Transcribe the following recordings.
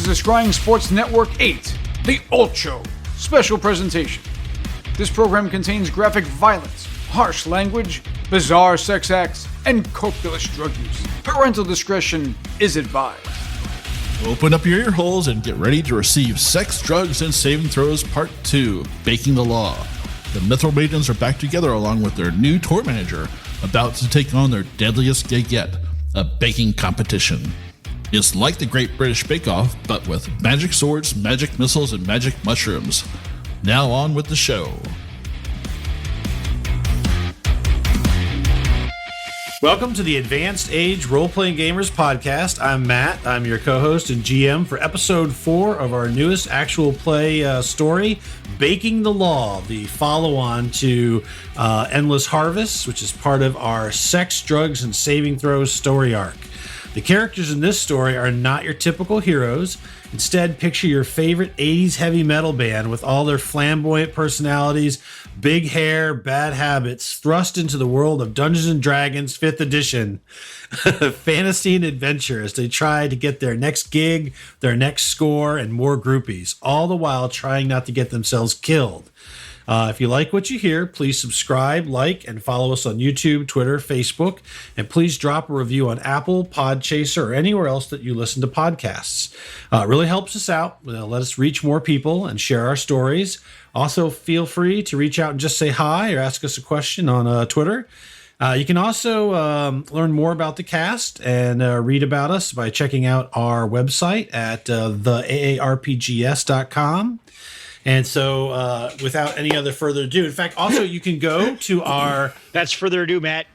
is the Scrying Sports Network 8, the Ocho special presentation. This program contains graphic violence, harsh language, bizarre sex acts, and copious drug use. Parental discretion is advised. Open up your ear holes and get ready to receive Sex, Drugs, and Saving Throws Part 2, Baking the Law. The Mithril Maidens are back together along with their new tour manager, about to take on their deadliest gig yet, a baking competition. It's like the Great British Bake Off, but with magic swords, magic missiles, and magic mushrooms. Now on with the show. Welcome to the Advanced Age Role-Playing Gamers podcast. I'm Matt. I'm your co-host and GM for episode 4 of our newest actual play story, Baking the Law, the follow-on to Endless Harvest, which is part of our Sex, Drugs, and Saving Throws story arc. The characters in this story are not your typical heroes. Instead, picture your favorite 80s heavy metal band with all their flamboyant personalities, big hair, bad habits, thrust into the world of Dungeons & Dragons 5th edition fantasy and adventure as they try to get their next gig, their next score, and more groupies, all the while trying not to get themselves killed. If you like what you hear, please subscribe, like, and follow us on YouTube, Twitter, Facebook, and please drop a review on Apple, Podchaser, or anywhere else that you listen to podcasts. It really helps us out. Let us reach more people and share our stories. Also, feel free to reach out and just say hi or ask us a question on Twitter. You can also learn more about the cast and read about us by checking out our website at theaarpgs.com. And so, without any other further ado, in fact, also you can go to our. That's further ado, Matt.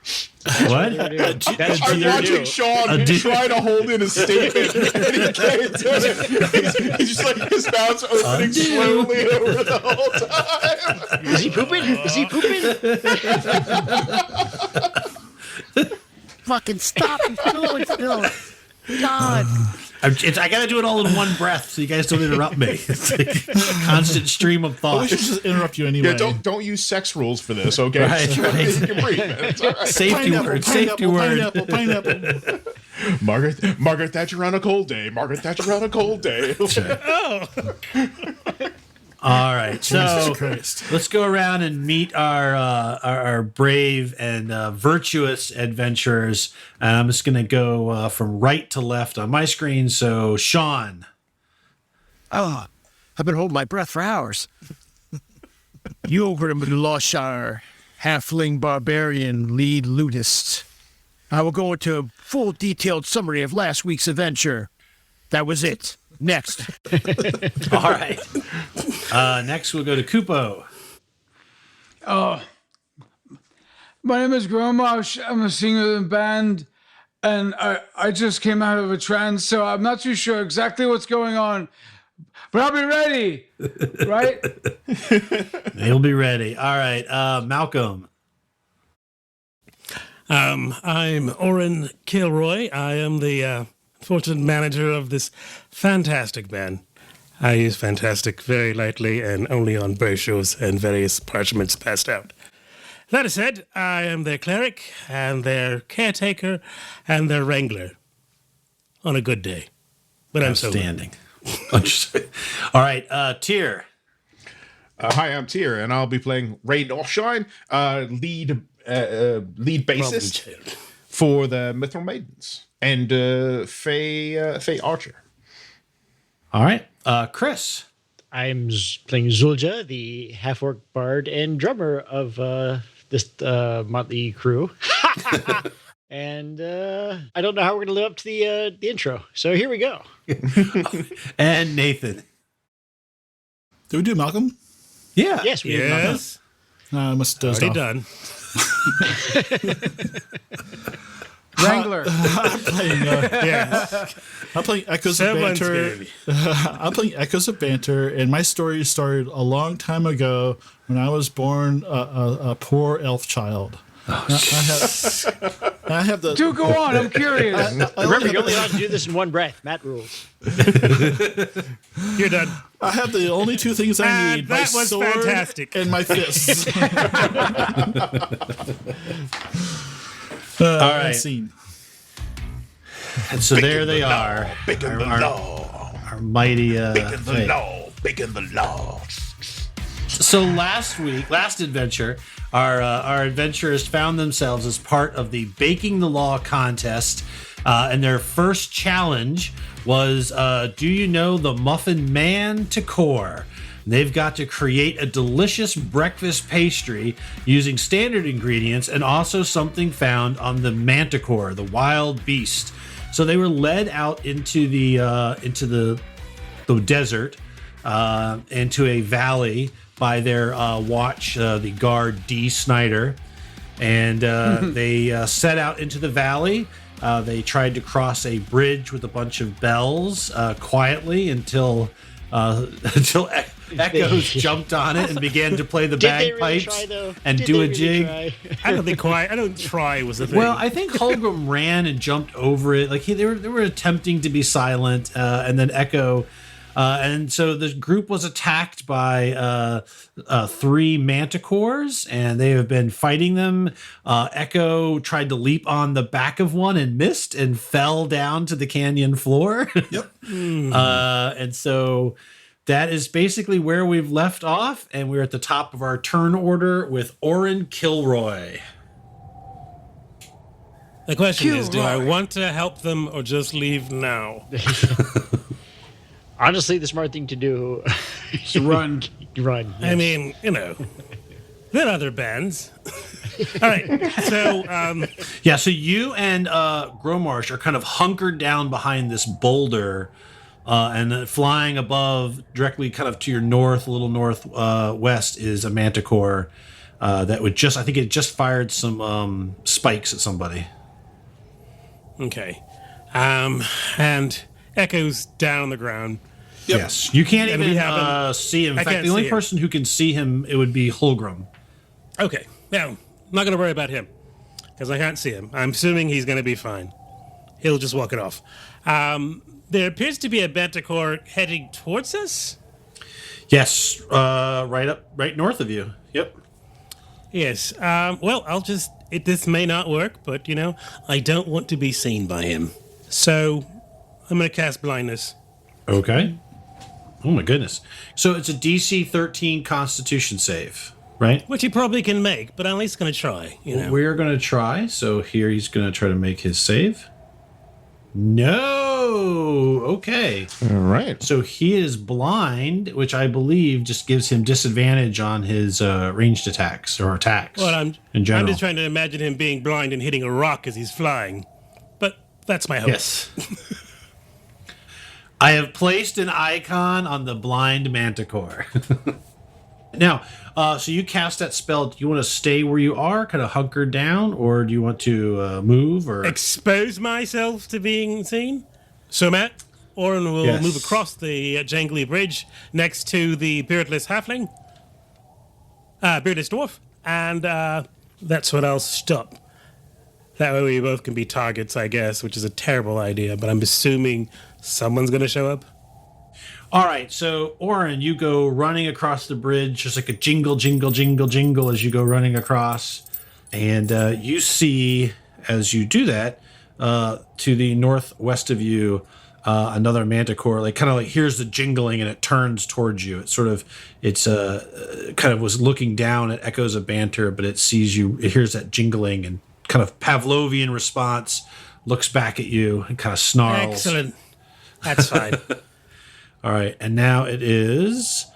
What? That's I'm further watching ado. Sean try to hold in a statement, and he can't do it. He's just like his mouth's opening slowly over the whole time. Is he pooping? Is he pooping? Fucking stop and fill it still. God. I got to do it all in one breath, so you guys don't interrupt me. It's like a constant stream of thought. We should just interrupt you anyway. Yeah, don't use sex rules for this, okay? Right. You can breathe, man. It's all right. Safety word. Safety word. Pineapple. Margaret Thatcher on a cold day. Margaret Thatcher on a cold day. All right, so Christ. let's go around and meet our brave and virtuous adventurers. And I'm just going to go from right to left on my screen. So, Sean. Oh, I've been holding my breath for hours. Yogrim Loshar, halfling barbarian, lead lutist. I will go into a full detailed summary of last week's adventure. That was it. Next. All right. Next, we'll go to Kupo. My name is Gromosh. I'm a singer in the band, and I just came out of a trance, so I'm not too sure exactly what's going on, but I'll be ready, right? He'll be ready. All right. Malcolm. I'm Orin Killroy. I am the fortunate manager of this fantastic band. I use fantastic very lightly and only on brochures and various parchments passed out. That said, I am their cleric and their caretaker and their wrangler on a good day. But I'm so Outstanding. All right. Tyr. Hi, I'm Tyr, and I'll be playing Ray Northshine, lead bassist for the Mithril Maidens, and Faye Archer. All right. Chris. I'm playing Zulja, the half-orc bard and drummer of this motley crew. And I don't know how we're going to live up to the intro. So here we go. And Nathan. Did we do Malcolm? Yeah. Yes, we did. Yes, I must have dozed already off. done. Wrangler. I'm playing, Yes. I'm playing Echoes Someone's of Banter. baby. I'm playing Echoes of Banter, and my story started a long time ago when I was born a poor elf child. I have the. Do go on. I'm curious. Remember, you're only allowed to do this in one breath. Matt rules. You're done. I have the only two things I And need: my that was sword fantastic. and my fists. All right. Scene. And so there they are. Baking the law. our mighty Breaking the Faye. law. Breaking the law. So last adventure, our adventurers found themselves as part of the Baking the Law contest, and their first challenge was, do you know the Muffin Manticore? They've got to create a delicious breakfast pastry using standard ingredients and also something found on the manticore, the wild beast. So they were led out into the desert, into a valley by their watch, the guard D. Snyder, and they set out into the valley. They tried to cross a bridge with a bunch of bells quietly until Echoes jumped on it and began to play the bagpipes and do a jig. I don't try was the thing. Well, I think Holgram ran and jumped over it. Like they were attempting to be silent, and then Echo. And so the group was attacked by 3 manticores, and they have been fighting them. Echo tried to leap on the back of one and missed and fell down to the canyon floor. Yep. And so that is basically where we've left off, and we're at the top of our turn order with Orin Killroy. The question is, do I want to help them or just leave now? Honestly, the smart thing to do So run. run. I mean, there are other bands. All right, so Yeah, so you and Gromarsh are kind of hunkered down behind this boulder, and flying above, directly kind of to your north, a little northwest, is a manticore that would I think it just fired some spikes at somebody. okay, and Echo's down on the ground. Yep. Yes, you can't And we even haven't- see him. In I fact, can't the only see him. person who can see him, it would be Holgram. Okay, now I'm not going to worry about him because I can't see him. I'm assuming he's going to be fine. He'll just walk it off. There appears to be a manticore heading towards us. Yes, right north of you. Yep. Yes. Well, this may not work, but I don't want to be seen by him. So I'm going to cast blindness. Okay. Oh my goodness. So it's a DC 13 Constitution save, right? Which he probably can make, but I'm at least going to try. We're going to try. So here he's going to try to make his save. No. Okay. All right. So he is blind, which I believe just gives him disadvantage on his ranged attacks or attacks. Well, I'm general. just trying to imagine him being blind and hitting a rock as he's flying. But that's my hope. Yes. I have placed an icon on the blind manticore. Now, so you cast that spell. Do you want to stay where you are, kind of hunker down, or do you want to move? Or Expose myself to being seen? So, Matt, Orin will Yes. move across the jangly bridge next to the beardless halfling, beardless dwarf, and that's when I'll stop. That way we both can be targets, I guess, which is a terrible idea, but I'm assuming someone's going to show up. All right, so Orin, you go running across the bridge, just like a jingle, jingle, jingle, jingle as you go running across. And you see, as you do that, to the northwest of you, another manticore, kind of hears the jingling and it turns towards you. It's kind of was looking down at echoes of banter, but it sees you, it hears that jingling and kind of Pavlovian response, looks back at you and kind of snarls. Excellent. That's fine. All right, and now it is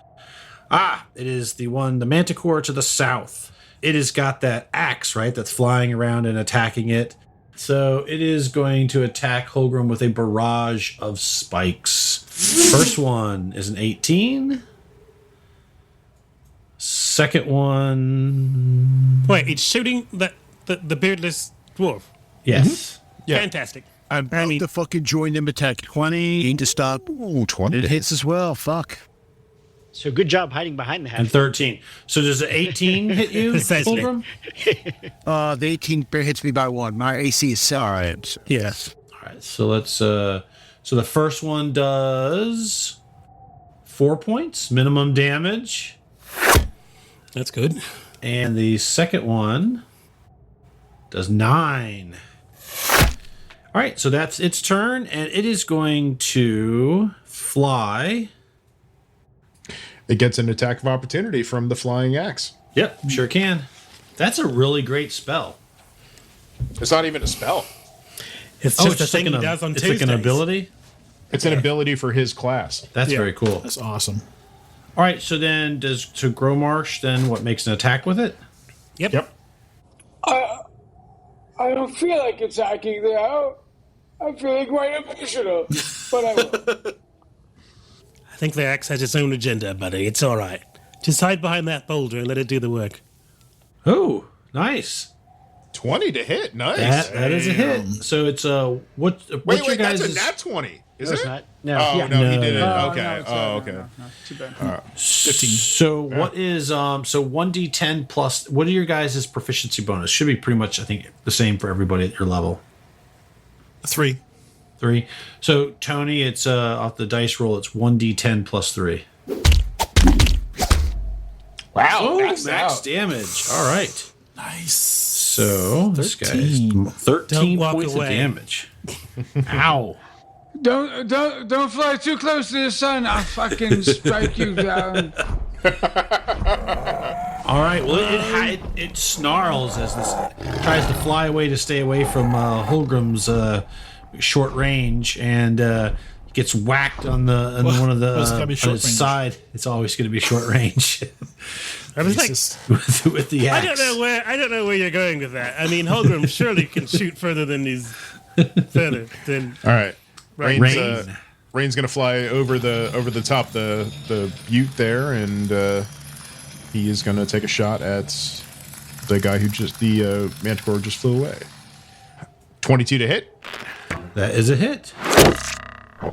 the manticore to the south. It has got that axe, right, that's flying around and attacking it. So it is going to attack Holgram with a barrage of spikes. First one is an 18. Second one, Wait, it's shooting the beardless dwarf. yes. Yeah. Fantastic. I'm about to fucking join them attack. 20 ain't to stop. Ooh, 20. It hits as well. Fuck. So good job hiding behind the And hatch. 13. So does the 18 hit you, Precisely. Holgram? The 18 hits me by 1. My AC is all right. Yes. All right, so let's. So the first one does 4 points minimum damage, That's good. and the second one does 9. All right, so that's its turn, and it is going to fly. It gets an attack of opportunity from the flying axe. Yep, sure can. That's a really great spell. It's not even a spell. It's Oh, just a thing he does on it's Tuesdays. like an ability? It's an ability for his class. That's Yeah. very cool. That's awesome. All right, so then to Growmarsh then what makes an attack with it? Yep. I don't feel like attacking now. I'm feeling quite emotional, but I will. I think the axe has its own agenda, buddy. It's all right. Just hide behind that boulder and let it do the work. Oh, nice. 20 to hit. Nice. That is a hit. So it's what's your Wait, guys' that's a nat 20. Is No, it? it's not. No. Oh, Yeah. no, he No, didn't. no. Okay. Okay. No, too bad. 15. So what is so 1d10 plus what are your guys' proficiency bonus? Should be pretty much I think the same for everybody at your level. 3. 3. So Tony, it's off the dice roll, it's 1d10 plus 3. Wow. Oh, that's max out. damage. All right. Nice. So this guy's 13. 13 Don't walk points away. of damage. Ow. Don't fly too close to the sun. I'll fucking strike you down. All right. Well, it snarls as this tries to fly away to stay away from Holgrim's short range, and gets whacked on one of the it's gotta be on short its range. side. It's always going to be short range I was like, Jesus. with the axe. I don't know where you're going with that. I mean, Holgrim surely can shoot further than he's further than. All right. Rain. Rain's gonna fly over the top the butte there, and he is gonna take a shot at the guy who the manticore just flew away. 22 to hit, That is a hit.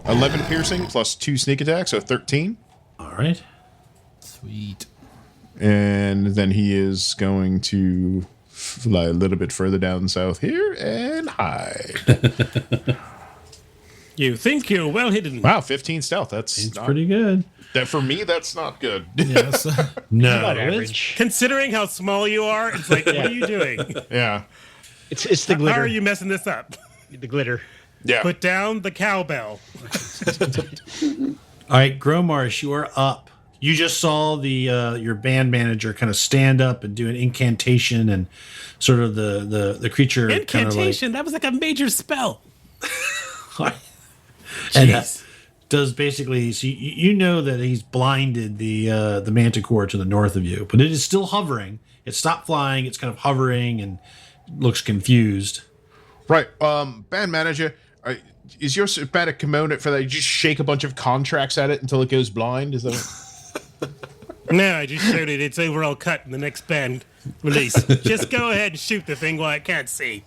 11 piercing plus 2 sneak attack, so 13. All right. Sweet. And then he is going to fly a little bit further down south here and hide. You think you're well hidden. Wow, 15 stealth. That's It's not, pretty good. that for me. That's not good. Yes. No. About average. Considering how small you are, it's like, what are you doing? Yeah, It's the How glitter. are you messing this up? The glitter. yeah. Put down the cowbell. All right, Growmarsh, you are up. You just saw the your band manager kind of stand up and do an incantation, and sort of the creature Incantation. That was like a major spell. kind of like, and does basically. So you know that he's blinded the manticore to the north of you, but it is still hovering. It stopped flying. It's kind of hovering and looks confused. Right. Band manager, is your systematic component for that? You just shake a bunch of contracts at it until it goes blind? Is that? No, I just showed it its overall cut in the next band release. Just go ahead and shoot the thing while it can't see.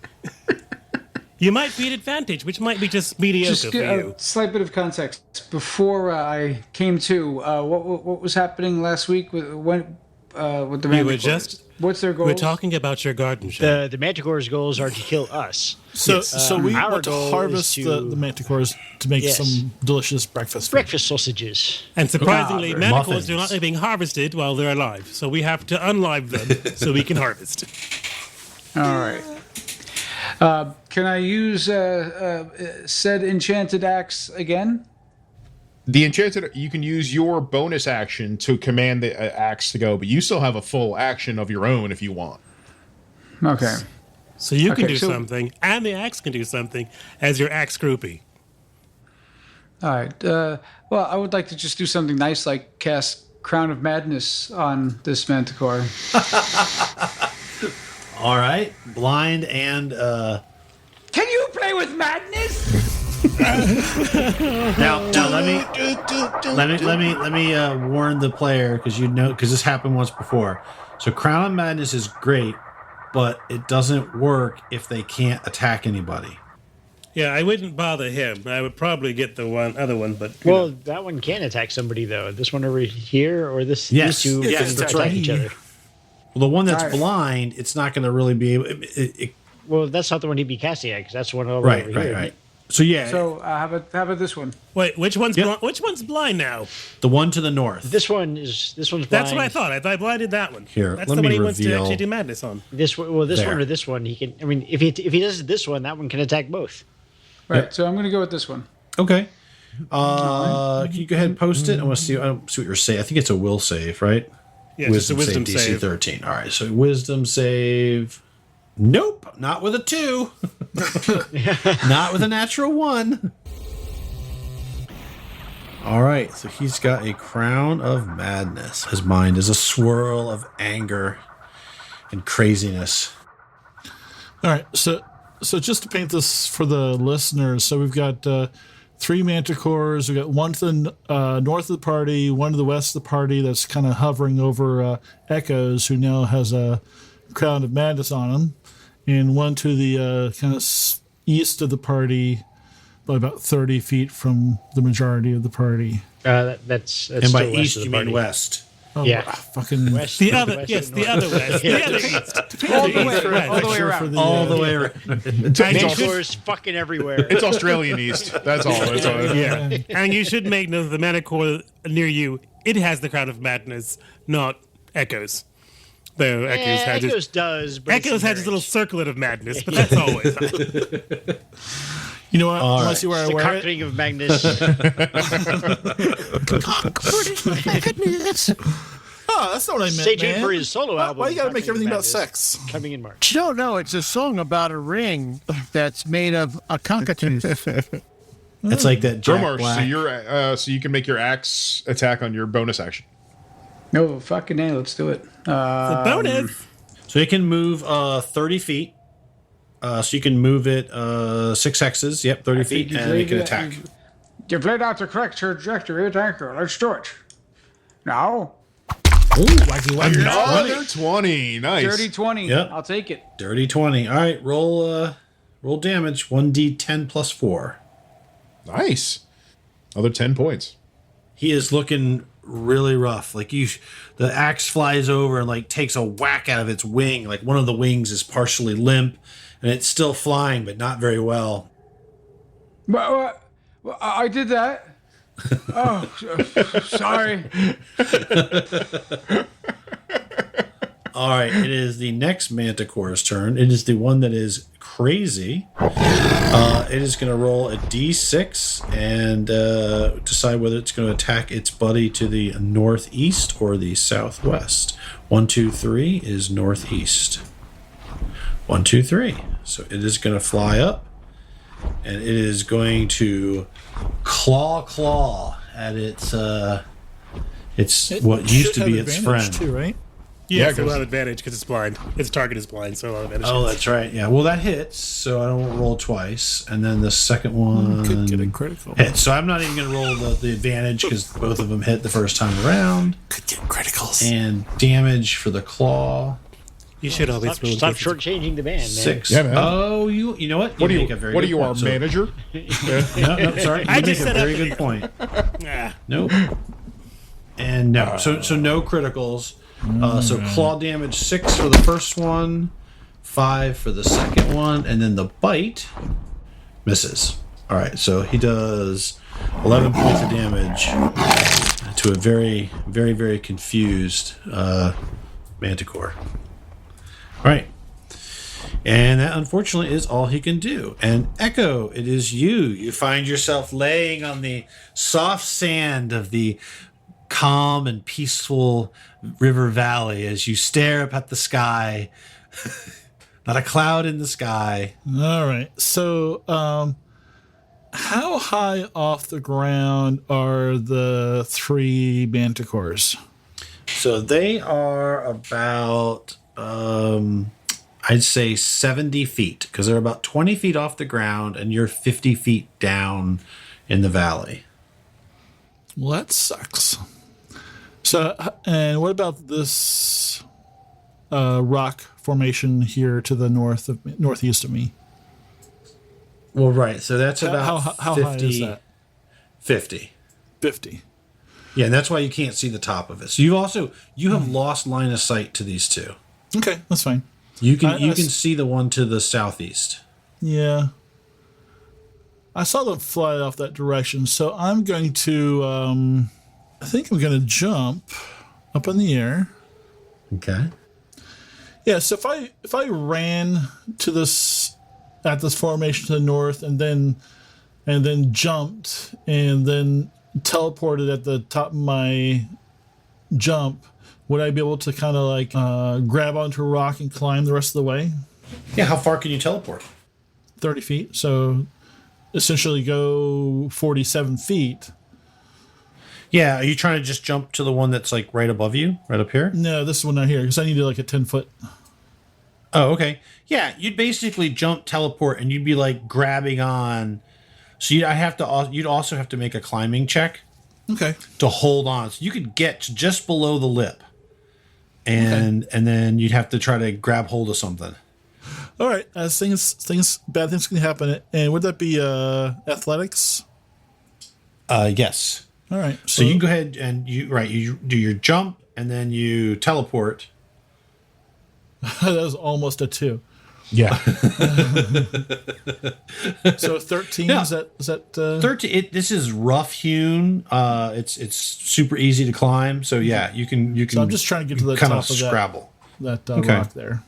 You might be at advantage, which might be just mediocre Just for get you. a slight bit of context. Before I came to, what was happening last week with the We were manticores? just What's their goal? we're talking about your garden show. The Manticore's goals are to kill us. So we our want to goal is harvest to- the manticores to make Yes. some delicious breakfast. Breakfast sausages. And surprisingly, Ah, manticores muffins. do not like being harvested while they're alive. So we have to unlive them so we can harvest. All right. Can I use said enchanted axe again? The enchanted, you can use your bonus action to command the axe to go, but you still have a full action of your own if you want. Okay. So you can Okay, do so- something, and the axe can do something as your axe groupie. All right. Well, I would like to just do something nice, like cast Crown of Madness on this manticore. All right, blind and Can you play with madness? now let me warn the player because this happened once before. So Crown of Madness is great, but it doesn't work if they can't attack anybody. Yeah, I wouldn't bother him. I would probably get the other one, but you Well, know. that one can attack somebody though. This one over here, or this. Yes. These two Yes, can that's attack right. each other. Well, the one that's All right. blind, it's not going to really be able. Well, that's not the one he'd be casting at, because that's the one over here. So yeah, So how about this one? Wait, which one's Yep. which one's blind now? the one to the north. This one's blind. That's what I thought. I blinded that one. Here, that's let the me one he wants to reveal- actually do madness on. This one, well, this There. one or this one, he can. I mean, if he does this one, that one can attack both. Right. Yep. So I'm going to go with this one. Okay. Can you go ahead and post it? I want to see what you're saying. I think it's a will save, right? Yeah, it's a wisdom DC save. 13. All right, so wisdom save. Nope, not with a 2. Not with a natural 1. All right, so he's got a crown of madness. His mind is a swirl of anger and craziness. All right, so just to paint this for the listeners, so we've got 3 manticores. We've got one to the north of the party, one to the west of the party that's kind of hovering over Echoes, who now has a crown of madness on him, and one to the kind of east of the party, by about 30 feet from the majority of the party. That's And by still west east, of the you mean party. west. Oh, Yeah. fucking West, The other, west yes, and the north. other west, the other east. All the way, Right. all the way around. All the way around. Manticores fucking everywhere. It's Australian East. That's all. That's all. Yeah, and you should make note of the manicore near you. It has the crown of madness, not Echoes. Though Echoes had Echoes does, but it's Echoes had his little circlet of madness, but that's always. You know what? All Want right. to see where I the wear it? conquering of Magnus. Oh, that's not what I meant, Stay tuned man. for his solo album. Why you gotta make Conquering everything about Madness, sex? Coming in March. No, it's a song about a ring that's made of a cockatoo. It's like that Jack Drummer, Black. so you can make your axe attack on your bonus action. No, fucking A, let's do it. The bonus. So it can move 30 feet. So you can move it 6 hexes. Yep, 30 feet, and it can attack. You've laid out the correct trajectory of anchor. Let's do it. Now, Another 20. Nice. dirty 20. Yep. I'll take it. Dirty 20. All right, roll damage. 1d10 plus 4. Nice. Another 10 points. He is looking really rough. Like the axe flies over and like takes a whack out of its wing. Like one of the wings is partially limp, and it's still flying, but not very well. But, I did that. Oh, sorry. All right, it is the next Manticore's turn. It is the one that is crazy. It is going to roll a d6 and decide whether it's going to attack its buddy to the northeast or the southwest. 1, 2, 3 is northeast. 1, 2, 3. So it is going to fly up, and it is going to claw at its what used to be its friend. too, right? Yeah, so we'll have advantage because it's blind. Its target is blind, so we'll have advantage. Oh, that's right. Yeah. Well, that hits, so I don't roll twice, and then the second one Could get a critical. hits. So I'm not even going to roll the advantage because both of them hit the first time around. Could get criticals. And damage for the claw. You should always roll. Stop shortchanging the band, man. 6. Yeah, man. Oh, you know what? What do make a very you? What are good you, our point. So- manager? No, sorry. I You make just a set very up good the- point. Ah, Nope. And no. So no criticals. So claw damage 6 for the first one, 5 for the second one, and then the bite misses. All right, so he does 11 points of damage to a very, very, very confused Manticore. All right. And that, unfortunately, is all he can do. And Echo, it is you. You find yourself laying on the soft sand of the calm and peaceful river valley as you stare up at the sky. Not a cloud in the sky. All right. So, how high off the ground are the 3 manticores? So they are about, I'd say 70 feet, because they're about 20 feet off the ground and you're 50 feet down in the valley. Well, that sucks. So, and what about this rock formation here to the northeast of me? Well, right. So that's about How 50, high is that? 50. 50. Yeah, and that's why you can't see the top of it. So you have lost line of sight to these two. Okay, that's fine. You can I see the one to the southeast. Yeah. I saw them fly off that direction, so I'm going to I think I'm going to jump up in the air. Okay. Yeah, so if I ran to this at this formation to the north and then and then jumped and then teleported at the top of my jump, would I be able to kind of like grab onto a rock and climb the rest of the way? Yeah, how far can you teleport? 30 feet. So essentially go 47 feet. Yeah, are you trying to just jump to the one that's like right above you, right up here? No, this is one right here because I needed like a 10-foot. Oh, okay. Yeah, you'd basically jump, teleport, and you'd be like grabbing on. So you'd also have to make a climbing check. Okay. To hold on. So you could get to just below the lip. And then you'd have to try to grab hold of something. All right. As bad things can happen. And would that be athletics? Yes. All right. So you can go ahead and you do your jump and then you teleport. That was almost a 2. Yeah. So 13 No. is that 13. This is rough hewn. It's super easy to climb. So yeah, you can. So I'm just trying to get to the kind top of of scrabble. that Okay. rock there.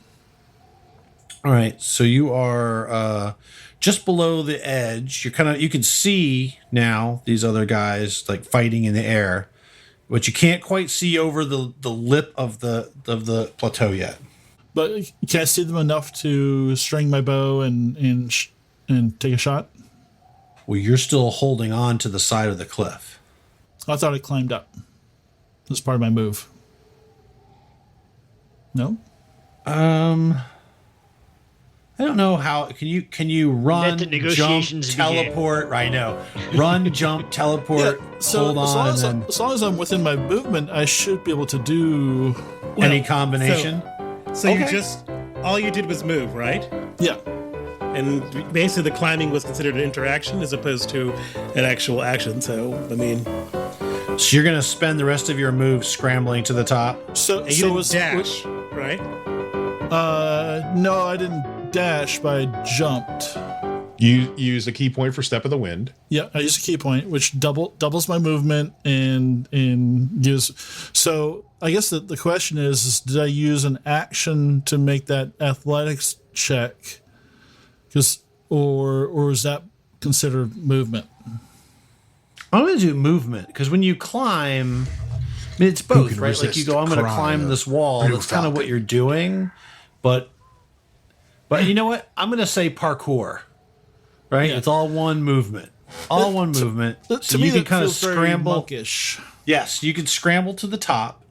All right, so you are just below the edge. You can see now these other guys like fighting in the air, but you can't quite see over the lip of the plateau yet. But can I see them enough to string my bow and take a shot? Well, you're still holding on to the side of the cliff. I thought I climbed up. That's part of my move. No? I don't know how can you run, Let the jump, negotiations begin. teleport? I know. Run, jump, teleport, So hold on, and then as long as I'm within my movement, I should be able to do. any combination. So Okay. all you did was move, right? Yeah. And basically the climbing was considered an interaction as opposed to an actual action. So, I mean, So you're gonna spend the rest of your move scrambling to the top. So you so didn't was dash, right? no, I didn't dash, but I jumped. You use a key point for Step of the Wind. Yeah, I use a key point, which doubles my movement and gives. So I guess the question is did I use an action to make that athletics check? Or is that considered movement? I'm going to do movement because when you climb, I mean, it's both, can right? Like you resist go, I'm going to cry climb of this wall. blue That's kind of what falcon. you're doing, but you know what? I'm going to say parkour, right? Yeah. It's all one movement, all one movement. To So me, you can that kind of feels very scramble. monkish. Yes, you can scramble to the top.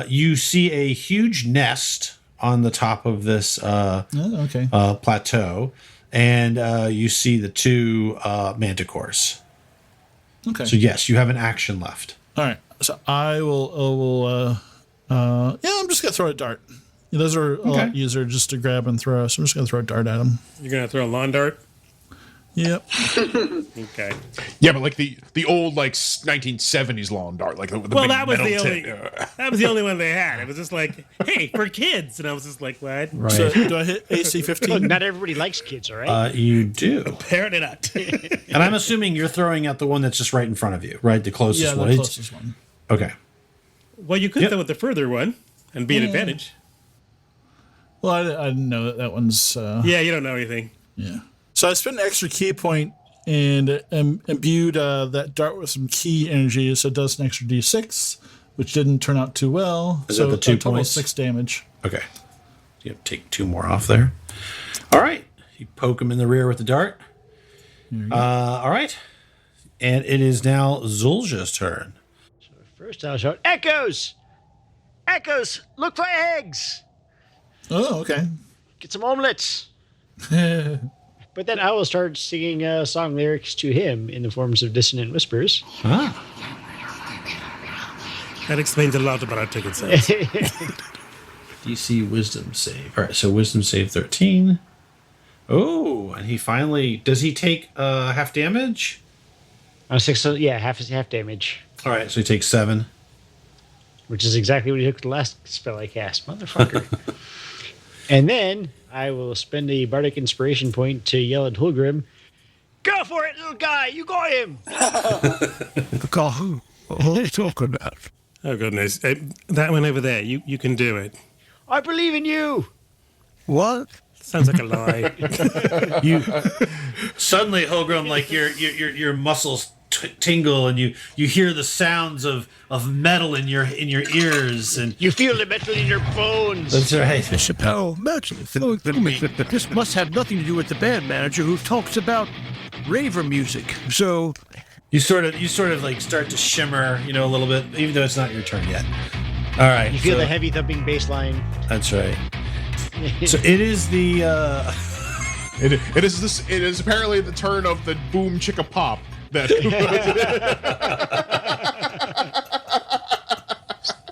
You see a huge nest on the top of this Okay. plateau, and you see the two manticores. Okay. So yes, you have an action left. All right. So I will I'm just gonna throw a dart. Those are a lot easier just to grab and throw. So I'm just gonna throw a dart at them. You're going to throw a lawn dart? Yep. Okay. Yeah, but like the old like 1970s lawn dart, like the Well, big that was metal the only tip. that was the only one they had. It was just like, hey, for kids, and I was just like, what? Right. So do I hit AC Look, 15? not everybody likes kids, all right? You do. Apparently not. And I'm assuming you're throwing out the one that's just right in front of you, right? The closest Yeah, one. the It's- closest one. Okay. Well, you could Yep. throw with the further one and be an advantage. Well, I didn't know that one's. Yeah, you don't know anything. Yeah. So I spent an extra key point and imbued that dart with some key energy, so it does an extra D6, which didn't turn out too well. Is so that the 2 a total of points? 6 damage. Okay. You have to take 2 more off there. All right. You poke him in the rear with the dart. All right. And it is now Zulja's turn. First I'll shout, Echoes! Echoes! Look for eggs! Oh, okay. Get some omelets! But then I will start singing song lyrics to him in the forms of dissonant whispers. That explains a lot about our ticket sales. DC Wisdom save. All right. So Wisdom save 13. Oh, and he finally. Does he take half damage? On 6, so yeah, half damage. All right. So he takes 7. Which is exactly what he took the last spell I cast, motherfucker. And then I will spend a bardic inspiration point to yell at Hulgrim, "Go for it, little guy! You got him!" Call who? Who are you talking about? Oh, goodness. That one over there, you can do it. I believe in you! What? Sounds like a lie. You suddenly, Holgrim, like your muscles tingle, and you hear the sounds of metal in your ears, and You feel the metal in your bones. that's right. Chappelle, this must have nothing to do with the band manager who talks about raver music. So, You sort of like start to shimmer, a little bit, even though it's not your turn yet. All right, You feel so- the heavy thumping bass line. That's right. So it is the. It is apparently the turn of the boom chicka pop. That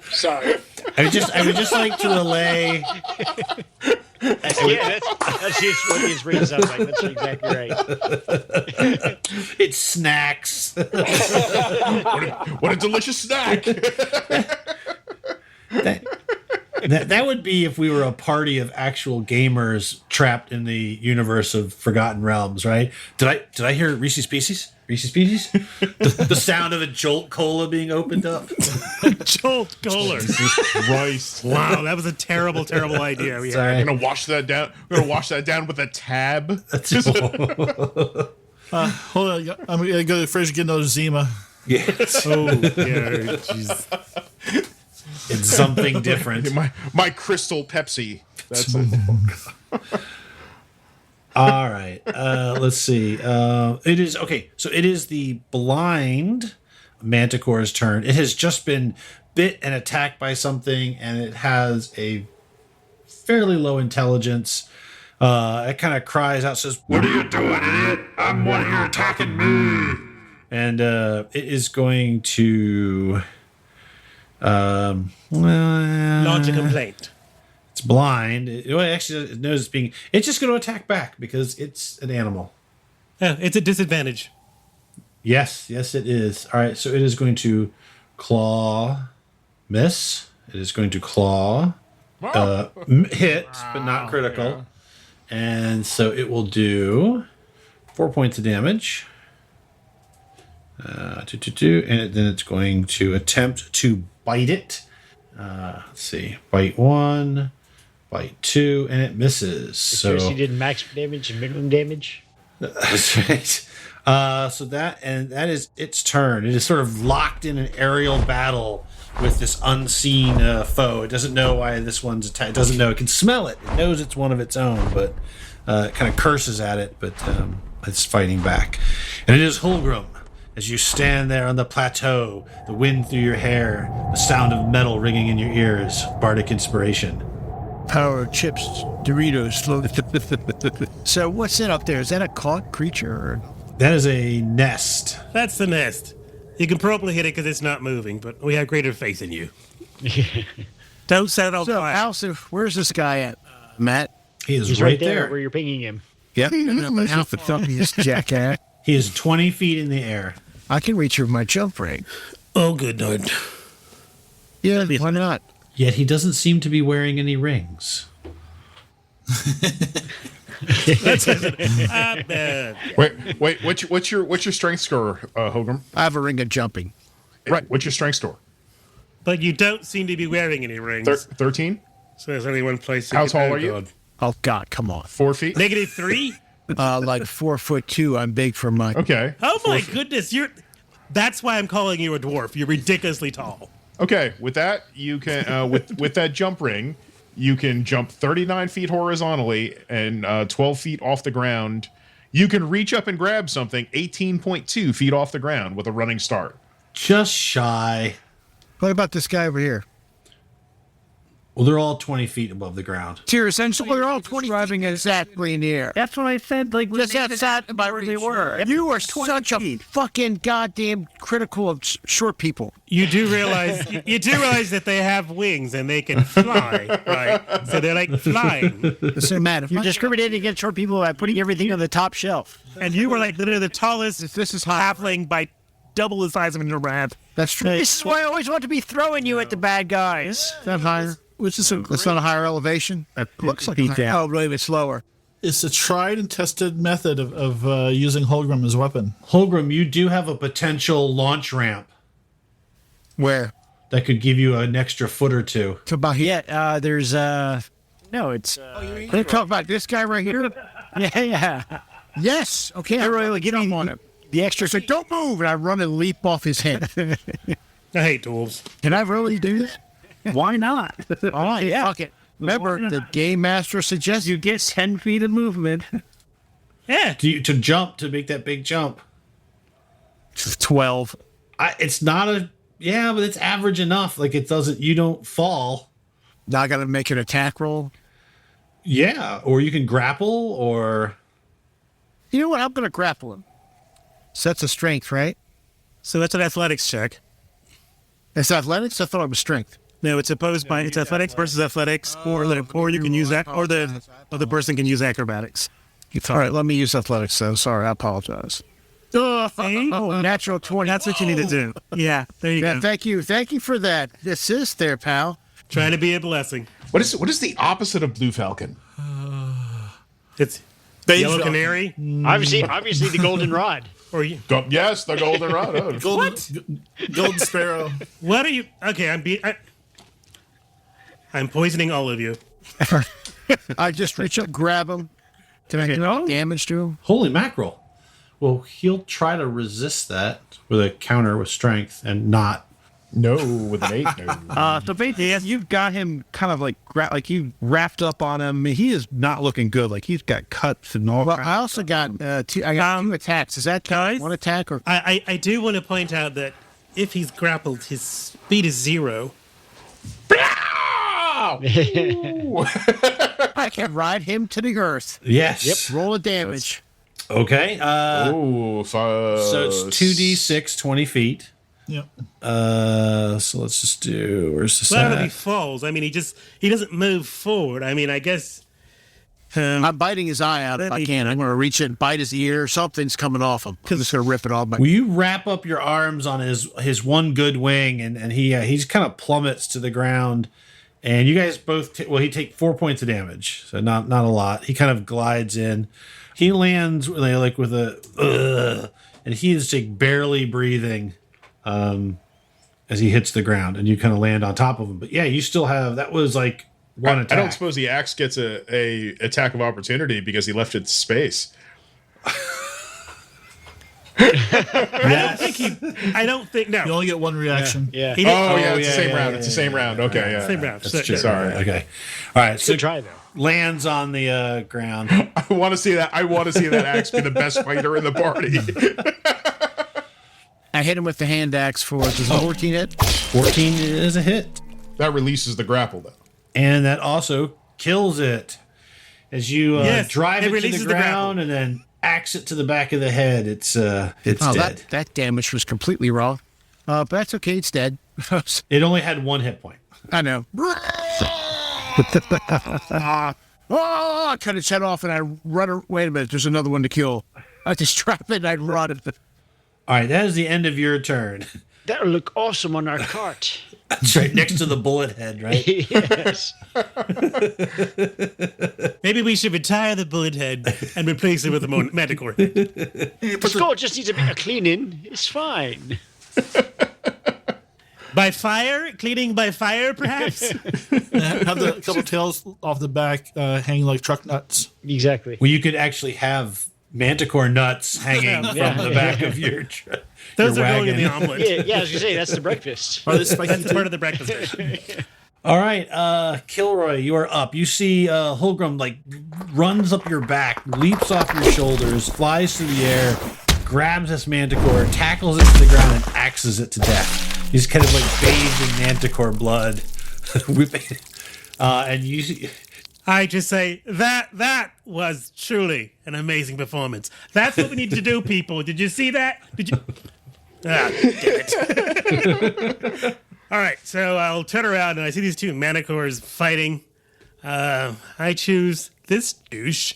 Sorry. I would just like to allay. That's just what the inspiration sounds like. That's exactly right. It's snacks. what a delicious snack! That would be if we were a party of actual gamers trapped in the universe of Forgotten Realms, right? Did I hear Reese's Pieces? Reese's Pieces? The sound of a Jolt Cola being opened up. Jolt Kohler. Christ. Wow, that was a terrible, terrible idea. We had. Sorry. I'm gonna wash that down. I'm gonna wash that down with a tab. Hold on, I'm gonna go to the fridge and get another Zima. Yes. Oh, yeah, jeez. It's something different. My crystal Pepsi. That's All right. Let's see. It is okay. So it is the blind manticore's turn. It has just been bit and attacked by something, and it has a fairly low intelligence. It kind of cries out, says, "What are you doing, idiot? I'm one here attacking me." And it is going to Launch a complaint. It's blind. It knows it's being. It's just going to attack back because it's an animal. Yeah, it's a disadvantage. Yes, it is. All right, so it is going to claw, miss. It is going to claw, hit, but not critical. And so it will do 4 points of damage. And then it's going to attempt to bite it. Let's see. Bite 1, bite 2, and it misses. So First, you did max damage and minimum damage. that's right. So that is its turn. It is sort of locked in an aerial battle with this unseen foe. It doesn't know why this one's attacked. It doesn't know. It can smell it. It knows it's one of its own, but it kind of curses at it, but it's fighting back. And it is Holgrim. As you stand there on the plateau, the wind through your hair, the sound of metal ringing in your ears, bardic inspiration. power chips, Doritos. So what's that up there? Is that a caught creature? Or? That is a nest. That's the nest. You can probably hit it because it's not moving, but we have greater faith in you. Don't set it on So, fire. Allison, where's this guy at? Matt? He is He's right there there. where you're pinging him. Yep. Alpha thumpiest jackass. He is 20 feet in the air. I can reach with my jump ring. Oh, good Lord. Yeah, why not? Yet he doesn't seem to be wearing any rings. Wait. What's your strength score, Holgrim? I have a ring of jumping. Right. What's your strength score? But you don't seem to be wearing any rings. 13. So there's only one place to How get- tall oh, are you? God. Oh God, come on. 4 feet. -3? Like 4'2". I'm big for my. Okay. Oh my goodness, that's why I'm calling you a dwarf. You're ridiculously tall. Okay. With that, you can with that jump ring, you can jump 39 feet horizontally and 12 feet off the ground. You can reach up and grab something 18.2 feet off the ground with a running start. Just shy. What about this guy over here? Well, they're all 20 feet above the ground. You're essentially they're all describing exactly in the air. That's what I said. Like Just outside about where they were. You are such a fucking goddamn critical of short people. You do realize that they have wings and they can fly, right? So they're like flying. Listen, Matt, if You're discriminating against short people by putting everything on the top shelf. And you were like literally the tallest. This is halfling by double the size of a rat. that's true. This is why I always want to be throwing you at the bad guys. That higher? Which is that's not a higher elevation. That looks like a higher. Oh, really? It's lower. It's a tried and tested method of using Holgrim as a weapon. Holgrim, you do have a potential launch ramp Where? that could give you an extra foot or two. To about here. Yeah, there's No, it's. They talk about this guy right here. Yeah. Yes. Okay. I really get on him. The extra said, "Don't move," and I run and leap off his head. I hate dwarves. Can I really do that? Why not? All right. Yeah. Fuck it. Remember, the game master suggests You get 10 feet of movement. Yeah. To jump, to make that big jump. 12. It's not a... Yeah, but it's average enough. Like, it doesn't... You don't fall. Now I got to make an attack roll. Yeah, or you can grapple, or... You know what? I'm going to grapple him. So that's a strength, right? So that's an athletics check. It's athletics? I thought it was strength. No, it's opposed by it's athletics versus athletics, or you can use that, or the other person can use acrobatics. All right, let me use athletics, though. Sorry, I apologize. Oh, natural 20. That's what you need to do. Yeah, there you Yeah, go. thank you. Thank you for that assist there, pal. Trying to be a blessing. What is the opposite of Blue Falcon? It's yellow canary, Obviously, the goldenrod. or you. Yes, the golden rod. Oh. Golden Sparrow. What are you? Okay, I'm poisoning all of you. I just reach up, grab him. Can I get damage to him? Holy mackerel. Well, he'll try to resist that with a counter with strength and not. No, with an 8. No. So basically, you've got him kind of like you wrapped up on him. He is not looking good. Like he's got cuts and all. Well, I also got two attacks. Is that one attack or? I do want to point out that if he's grappled, his speed is 0. I can ride him to the earth. Yes. Yep. Roll a damage. Okay. So So it's 2d6, 20 feet. Yep. So let's just do. Where's the Well, if he set? falls, I mean, he doesn't move forward. I mean, I guess. I'm biting his eye out if I can. I'm going to reach it and bite his ear. Something's coming off him. I'm just going to rip it off. Will you wrap up your arms on his one good wing, and he just kind of plummets to the ground, and you guys both he take 4 points of damage, so not a lot. He kind of glides in, he lands like with a and he is like barely breathing, as he hits the ground, and you kind of land on top of him. But yeah, you still have that was like one attack. I don't suppose the axe gets a attack of opportunity because he left it space. I don't think. No. You only get one reaction. Yeah. He didn't- It's the same round. It's the same round. Okay, yeah. Same round. That's true. Sorry. Okay. All right. So Good try, though. lands on the ground. I want to see that. I want to see that axe be the best fighter in the party. I hit him with the hand axe for does 14 hit? 14 is a hit. That releases the grapple, though. And that also kills it as you Yes, drive it it to releases the the ground and then axe it to the back of the head. It's Oh, dead. that damage was completely wrong. But that's okay. It's dead. It only had 1 hit point. I know. I cut its head off and I run. Wait a minute. There's another one to kill. I just trap it and I run. All right, that is the end of your turn. That'll look awesome on our cart. That's right next to the bullet head, right? Yes. Maybe we should retire the bullet head and replace it with a manticore. The score just needs a bit of cleaning. It's fine. By fire? Cleaning by fire, perhaps? Have the couple tails off the back hanging like truck nuts. Exactly. Well, you could actually have manticore nuts hanging from the back of your Those your are going in the wagon. omelet. Yeah, I was going to say, that's the breakfast. Are they spiky? That's part of the breakfast. All right, Killroy, you are up. You see Holgrim like runs up your back, leaps off your shoulders, flies through the air, grabs this manticore, tackles it to the ground, and axes it to death. He's kind of like bathed in manticore blood. And you I just say, that was truly an amazing performance. That's what we need to do, people. Did you see that? Did you? Ah, damn it. All right, so I'll turn around and I see these two manticores fighting. I choose this douche,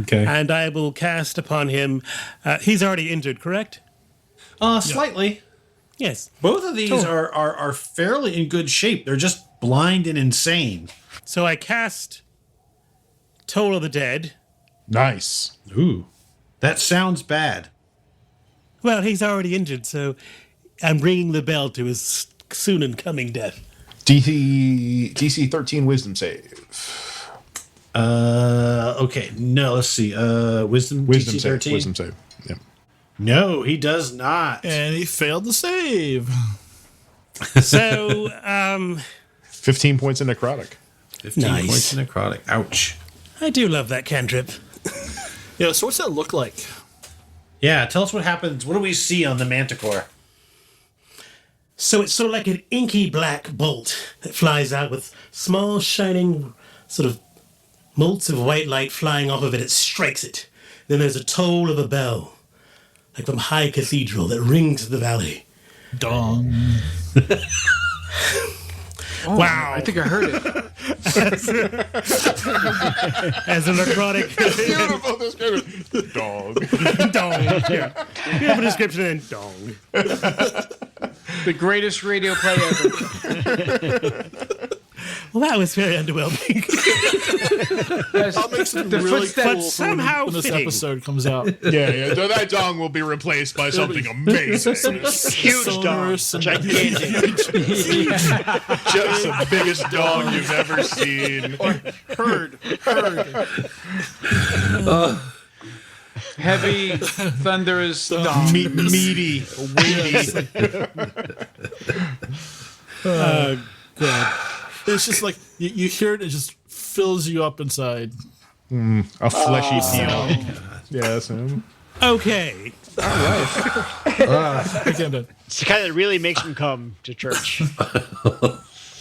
okay? and I will cast upon him. He's already injured, correct? Slightly. Yes. Both of these are fairly in good shape. They're just blind and insane. So I cast Toll of the Dead. Nice. Ooh, that sounds bad. Well, he's already injured, so I'm ringing the bell to his soon and coming death. DC 13 wisdom save. Okay. No, let's see. Wisdom DC 13? Wisdom save. Yeah. No, he does not. And he failed to save. So, 15 points in necrotic. 15 Nice. points in necrotic. Ouch. I do love that cantrip. Yeah, so what's that look like? Yeah, tell us what happens. What do we see on the manticore? So it's sort of like an inky black bolt that flies out with small shining sort of bolts of white light flying off of it. It strikes it. Then there's a toll of a bell, like from high cathedral, that rings the valley. Dong. Wow. I think I heard it. As a necrotic Beautiful description. Dog. dong. Yeah. Beautiful description and dong. The greatest radio play ever. Well, that was very underwhelming. I'll make something The really footsteps- cool for somehow when this fitting. episode comes out. Yeah. So that dong will be replaced by something amazing. Huge dog. Sonorous and- Gigantic. Just the biggest dong you've ever seen. Heard. Heavy, thunderous dong. Meaty. Weighty. It's just like you hear it, it just fills you up inside. A fleshy peel. Yeah, that's him. Okay. Again, It's the kind that really makes him come to church.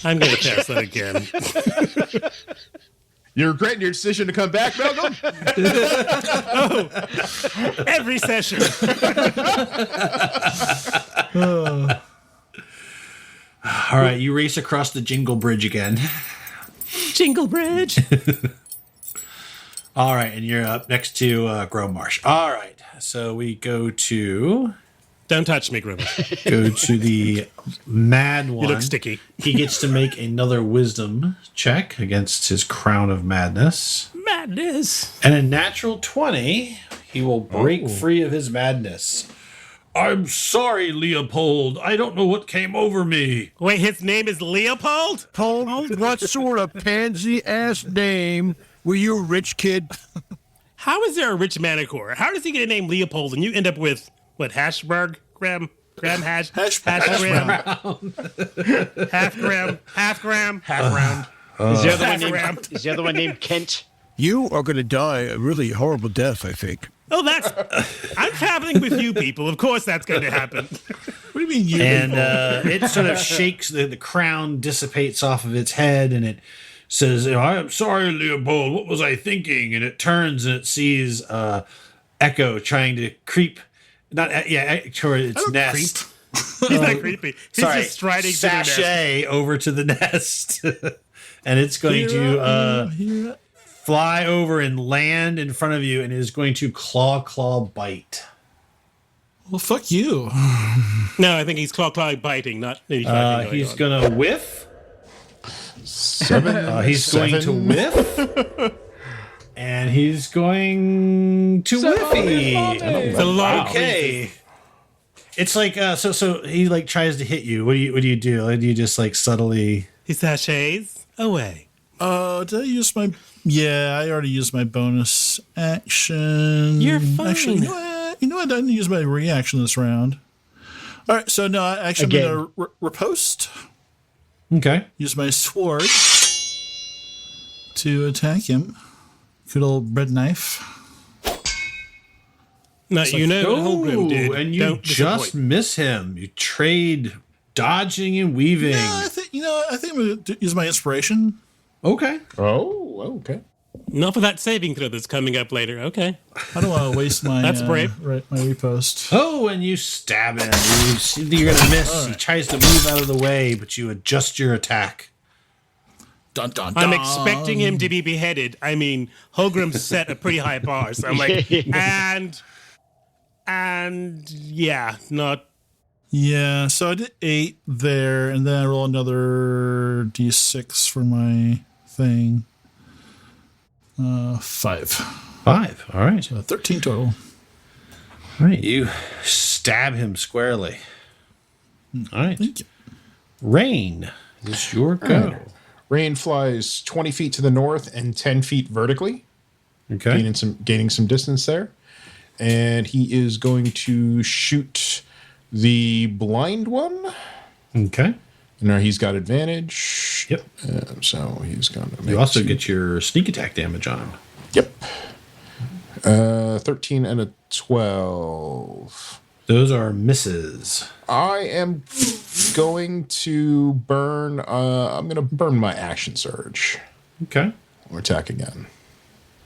I'm going to cast that again. You're regretting your decision to come back, Malcolm? Every session. All right, you race across the Jingle Bridge again. Jingle Bridge. All right, and you're up next to Grove Marsh. All right, so we go to Don't touch me, Grimmer. the mad one. You look sticky. He gets to make another wisdom check against his crown of madness. Madness. And a natural 20, he will break free of his madness. I'm sorry, Leopold. I don't know what came over me. Wait, his name is Leopold? Paul, what sort of pansy-ass name were you a rich kid? How is there a rich manicore? How does he get a name Leopold and you end up with, what, Hashberg? Graham hash? Hash gram? Half gram? Half gram? Half round? Is the other one Half ram. named? Is the other one named Kent? You are going to die a really horrible death, I think. Oh, I'm traveling with you people. Of course that's going to happen. what do you mean you? And it sort of shakes, the crown dissipates off of its head, and it says, I'm sorry, Leopold, what was I thinking? And it turns and it sees Echo trying to creep, toward its nest. He's not creepy. He's Sorry, just striding to the nest. sashay over to the nest. And it's going to fly over and land in front of you, and it is going to claw bite. Well, fuck you. No, I think he's claw biting, not maybe fighting. He's going to whiff. He's going to whiff. And he's going to whiffy. It's a long Okay. It's like so he like tries to hit you. What do you do? Do you just like subtly? He sachets away. Did I use my? Yeah, I already used my bonus action. You're fine. Actually, you know what? I didn't use my reaction this round. All right, so no, actually, I'm going to riposte. Okay. Use my sword to attack him. Good old bread knife. No, you know what Holgrim did. And you Don't just disappoint. miss him. You trade dodging and weaving. Yeah, I think I'm going to use my inspiration. Okay. Oh, okay. Not for that saving throw that's coming up later. Okay. I don't want to waste my. That's brave. Right, my repost. Oh, and you stab him. You see that you're gonna miss. He tries to move out of the way, but you adjust your attack. Dun, dun, dun. I'm expecting him to be beheaded. I mean, Holgrim set a pretty high bar, so I'm like, and yeah, not. Yeah, so I did 8 there, and then I roll another d6 for my thing. 5. 5. All right. So 13 total. All right. You stab him squarely. All right. Thank you. Rain, it's your go. Rain flies 20 feet to the north and 10 feet vertically. Okay. Gaining some distance there. And he is going to shoot the blind one. Okay. Now he's got advantage. Yep. So he's going to make You also get your sneak attack damage on him. Yep. 13 and a 12. Those are misses. I am going to burn. I'm going to burn my action surge. Okay. Or attack again.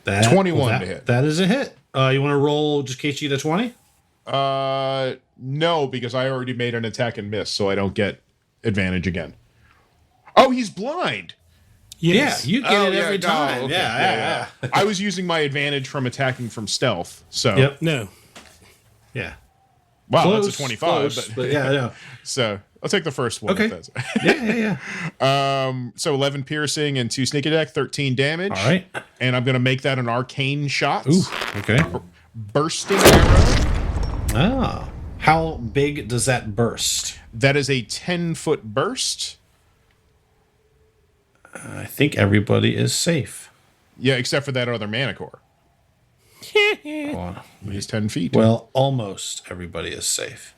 21 to hit. That is a hit. You want to roll just in case you get a 20? No, because I already made an attack and miss, so I don't get advantage again. Oh, he's blind. Yes. Yeah, you get it every time. Okay. Yeah. I was using my advantage from attacking from stealth. So Yep. No. Yeah. Wow, Close, that's a 25. close, but yeah, I know. So I'll take the first one. Okay. If that's... Yeah. So 11 piercing and 2 sneak attack, 13 damage. All right. And I'm going to make that an arcane shot. Ooh. Okay. Bursting arrow. Ah. How big does that burst? That is a 10-foot burst. I think everybody is safe. Yeah, except for that other manicore. Hold on. He's 10 feet. Well, almost everybody is safe.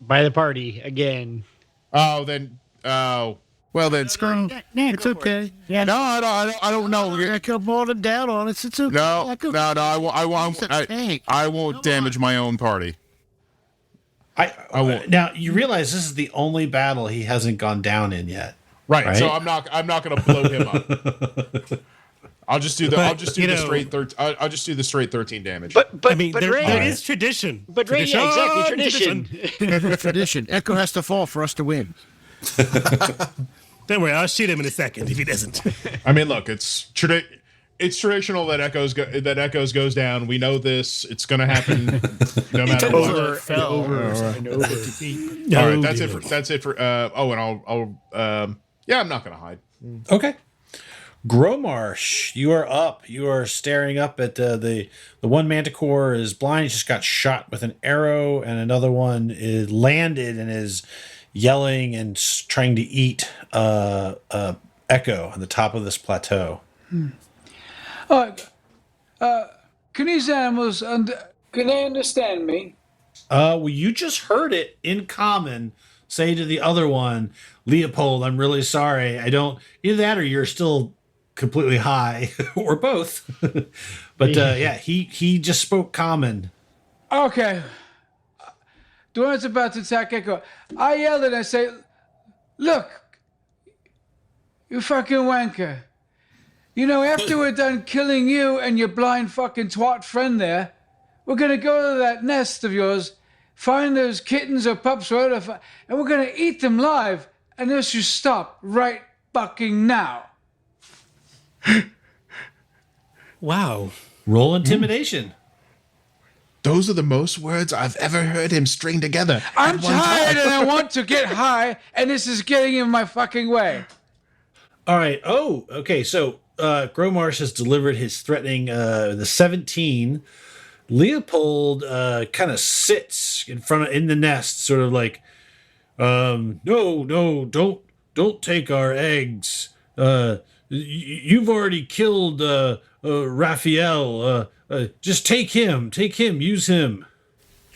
By the party again. Oh, then. Oh. Well, then, screw. It's okay. Yeah, no, I don't know. I come on and down on it. It's okay. No, I won't damage my own party. I won't. Now you realize this is the only battle he hasn't gone down in yet, right? So I'm not going to blow him up. I'll just do the straight 13 damage. But I mean, there Ray, is tradition. But Ray, yeah, exactly, tradition. Tradition. Echo has to fall for us to win. Don't worry, I'll shoot him in a second if he doesn't. I mean, look, it's traditional that Echoes goes down. We know this. It's going to happen no matter what. All right, that's it for. I'm not going to hide. Okay. Gromarsh, you are up. You are staring up at the one manticore is blind. He just got shot with an arrow, and another one is landed and is yelling and trying to eat Echo on the top of this plateau. Can these animals can they understand me? Well, you just heard it in common say to the other one, Leopold, I'm really sorry. I don't either that or you're still completely high or both. But he just spoke common. Okay. The one that's about to attack Echo, I yelled and I say, "Look, you fucking wanker. You know, after we're done killing you and your blind fucking twat friend there, we're gonna go to that nest of yours, find those kittens or pups or whatever, and we're gonna eat them live unless you stop right fucking now." Wow. Roll intimidation. Those are the most words I've ever heard him string together. I'm tired and I want to get high, and this is getting in my fucking way. All right. Oh, okay. So Gromarsh has delivered his threatening the 17. Leopold kind of sits in the nest, sort of like, no, don't take our eggs. You've already killed Raphael. Just take him, use him.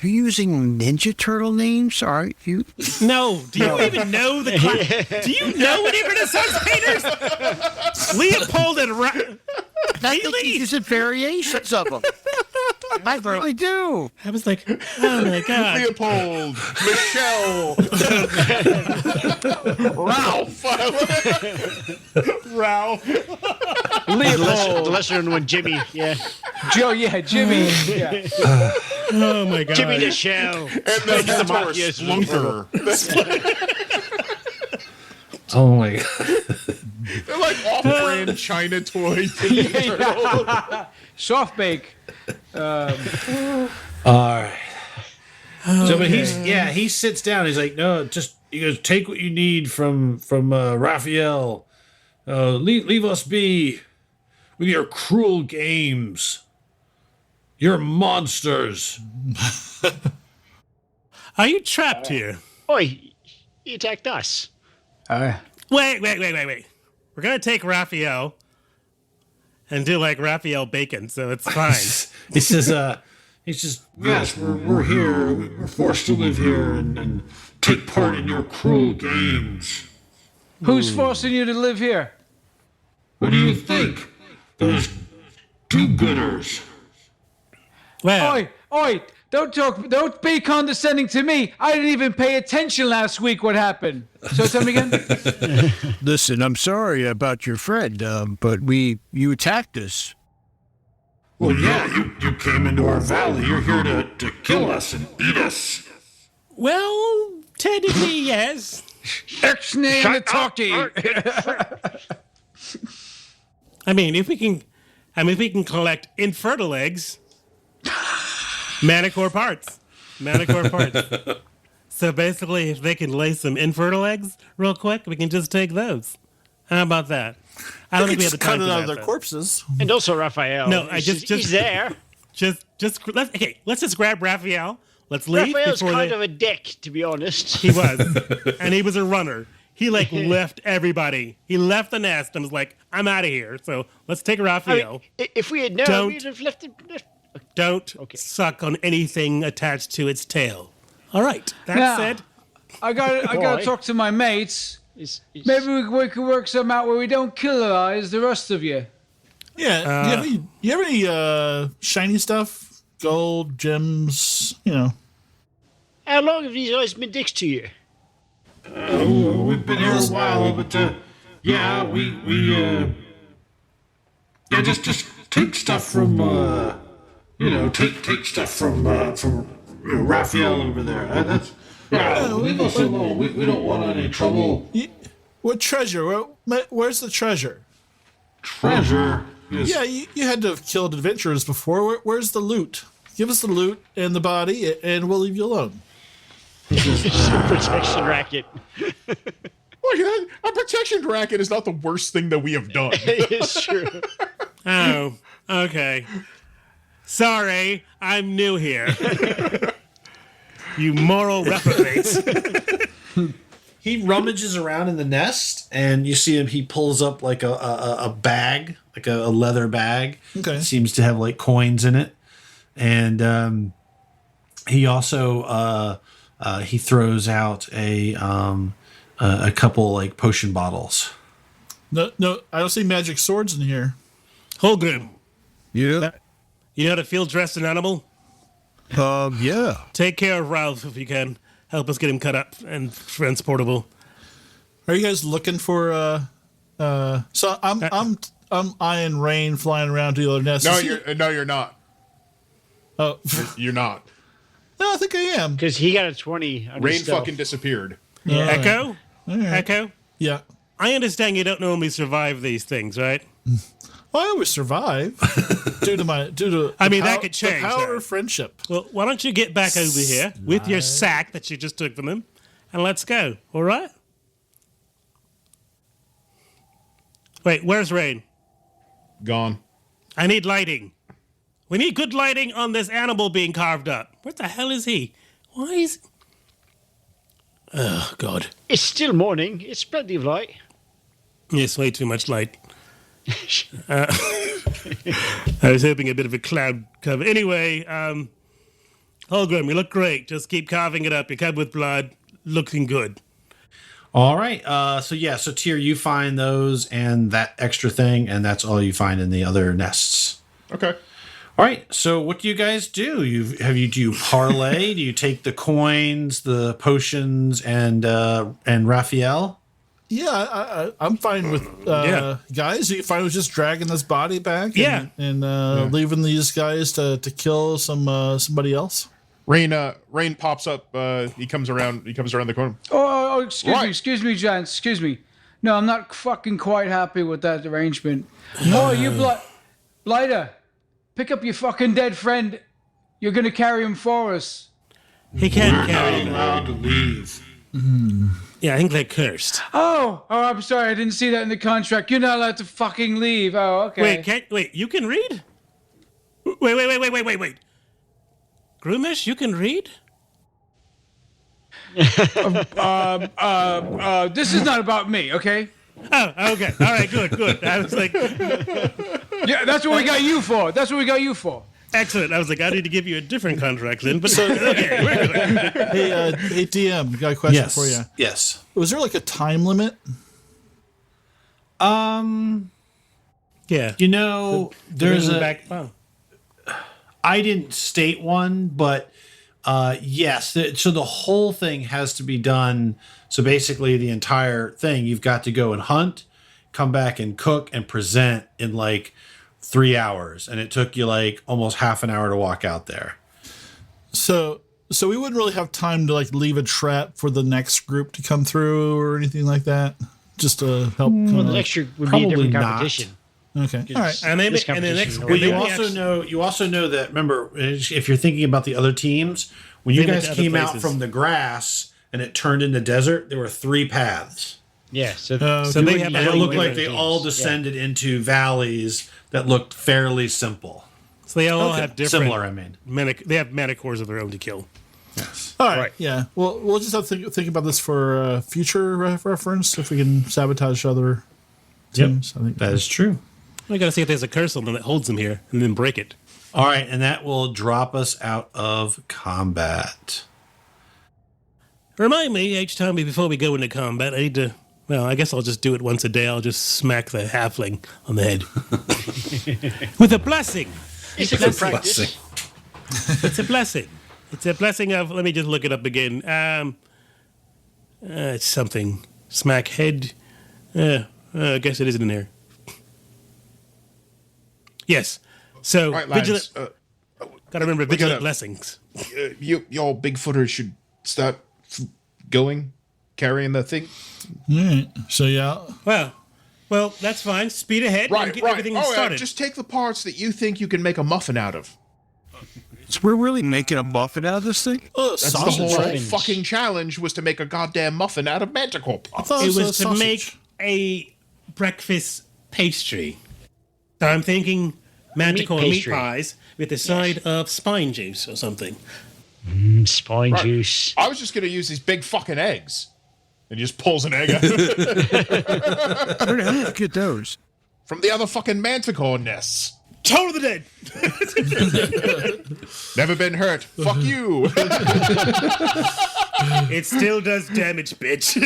You're using Ninja Turtle names, are you? No. Do you even know the class? Do you know any Renaissance painters? Leopold and I think he uses variations of them. I really do. I was like, oh my god. Leopold, Michelle, Ralph. The lesser known one, Jimmy. Yeah. Joe, yeah, Jimmy. Yeah. Oh my god. Jimmy the Shell. And then the Splunker. Oh my god. They're like off-brand China toys. Soft bake. All right. So, but he sits down. He's like, no, he goes, take what you need from Raphael. Leave us be with your cruel games. You're monsters. Are you trapped here? Oi, he attacked us. Wait. We're going to take Raphael and do like Raphael bacon, so it's fine. He says, yes, we're here. We're forced to live here and take part in your cruel games. Who's forcing you to live here? What do you think? Those do-gooders. Well, Oi! Don't be condescending to me. I didn't even pay attention last week what happened. So tell me again. Listen, I'm sorry about your friend, but you attacked us. Well, yeah, you came into our valley. You're here to kill us and eat us. well, technically, yes. Ixnay and the talkie. I mean, if we can collect infertile eggs, manicore parts. So basically, if they can lay some infertile eggs real quick, we can just take those. How about that? I don't think we have the time cut it for out that, of their though. corpses. And also Raphael. No, he's there. Let's just grab Raphael. Let's leave Raphael's before kind of a dick, to be honest. He was, and he was a runner. He left everybody. He left the nest and was like, "I'm out of here." So let's take Raphael. If we had known, we'd have left him. Don't suck on anything attached to its tail. All right. That Now, said, I gotta talk to my mates. Maybe we could work something out where we don't killerize the rest of you. Yeah. You have any shiny stuff? Gold, gems, How long have these guys been dicks to you? We've been here a while, but just take stuff from take stuff from Raphael over there. Leave us alone. We don't want any trouble. What treasure? Where's the treasure? Treasure? Yeah, you had to have killed adventurers before. Where's the loot? Give us the loot and the body, and we'll leave you alone. Protection racket. Look, a protection racket is not the worst thing that we have done. It's true. oh, okay. Sorry, I'm new here. You moral reprobates. He rummages around in the nest, and you see him. He pulls up like a bag, like a leather bag. Okay. Seems to have like coins in it, and he also he throws out a couple like potion bottles. No, I don't see magic swords in here. Holgrim, Yeah. you know how to field dress an animal? Yeah. Take care of Ralph if you can. Help us get him cut up and transportable. Are you guys looking for? So I'm eyeing Rain flying around to the other nest. No, you're not. Oh, You're not. no, I think I am. Because he got a 20 on Rain his stealth. fucking disappeared. Yeah. Echo? All right. Echo? Yeah. I understand you don't normally survive these things, right? Well, I always survive due to. I mean, the that could change, The power though. of friendship. Well, why don't you get back over here with your sack that you just took from him, and let's go, all right? Wait, where's Rain? Gone. I need lighting. We need good lighting on this animal being carved up. What the hell is he? Why is... Oh, God. It's still morning. It's plenty of light. Yes, way too much light. I was hoping a bit of a cloud cover. Anyway, Holgrim, you look great. Just keep carving it up. You're covered with blood. Looking good. All right. So Tyr, you find those and that extra thing, and that's all you find in the other nests. Okay. All right. So what do you guys do? Do you parlay? Do you take the coins, the potions, and Raphael? Yeah, I'm fine with guys. Are you fine with just dragging this body back? Yeah. And leaving these guys to kill somebody else. Rain pops up. He comes around the corner. Oh, excuse Right. me, excuse me, gents, excuse me. No, I'm not fucking quite happy with that arrangement. Oh, you Blighter, pick up your fucking dead friend. You're gonna carry him for us. He can't carry him. Allowed to leave. Yeah, I think they're cursed. Oh, I'm sorry, I didn't see that in the contract. You're not allowed to fucking leave. Oh, okay. Wait, you can read? Wait. Groomish, you can read? This is not about me, okay? Oh, okay. All right, good. I was like, Yeah, that's what we got you for. That's what we got you for. excellent. I was like, I need to give you a different contract then, but okay, we're good. Hey, DM, got a question for you. Yes. Was there like a time limit? Yeah. You know, there's a. back. Oh. I didn't state one, but yes. So the whole thing has to be done. So basically, the entire thing, you've got to go and hunt, come back and cook and present in like 3 hours, and it took you like almost half an hour to walk out there. So we wouldn't really have time to like leave a trap for the next group to come through or anything like that, just to help. Well, the next year would be a different Probably not. competition. Okay, all right. And then This the next. competition Well, you then we also know that. Remember, if you're thinking about the other teams, when you They went guys to other came out places. from the grass and it turned into desert, there were 3 paths. Yeah, so So they have And it their looked own like they teams. all descended into valleys that looked fairly simple. So they all have different. Similar, I mean. They have manticores of their own to kill. All right. Yeah. Well, we'll just have to think about this for future reference if we can sabotage other teams. I think That is true. I gotta see if there's a curse on them that holds them here, and then break it. All right, and that will drop us out of combat. Remind me each time before we go into combat. I need to. Well, I guess I'll just do it once a day. I'll just smack the halfling on the head with a blessing. it's a good practice. It's a blessing. It's a blessing of. Let me just look it up again. It's something. Smack head. I guess it isn't in there. Yes. So All right, vigilant. lads. Gotta remember we vigilant gotta- blessings. Y'all Bigfooters should start going, carrying the thing. All right. So yeah. Well, that's fine. Speed ahead and get everything started. Just take the parts that you think you can make a muffin out of. So we're really making a muffin out of this thing? That's Sausage. the whole Muffins. fucking challenge was to make a goddamn muffin out of manticore I parts. thought It was to sausage. make a breakfast pastry. So I'm thinking manticore meat pastry. pies with a side of spine juice or something. Spine Right. juice. I was just going to use these big fucking eggs. And he just pulls an egg out Where the hell did you get those? from the other fucking manticore nests. Toll of the dead. Never been hurt. Fuck you. It still does damage, bitch.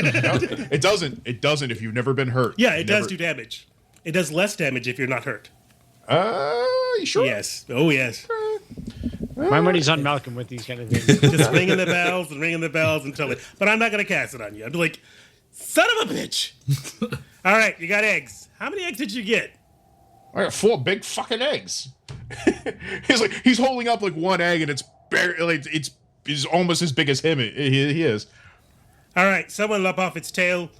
It doesn't. It doesn't if you've never been hurt. Yeah, it You does never- do damage. It does less damage if you're not hurt. You sure? Yes. Oh, yes. My money's on Malcolm with these kind of things. Just ringing the bells until it. But I'm not going to cast it on you. I'm like, son of a bitch. All right, you got eggs. How many eggs did you get? I got 4 big fucking eggs. he's holding up like one egg and it's barely it's almost as big as him. He is. All right, someone lop off its tail,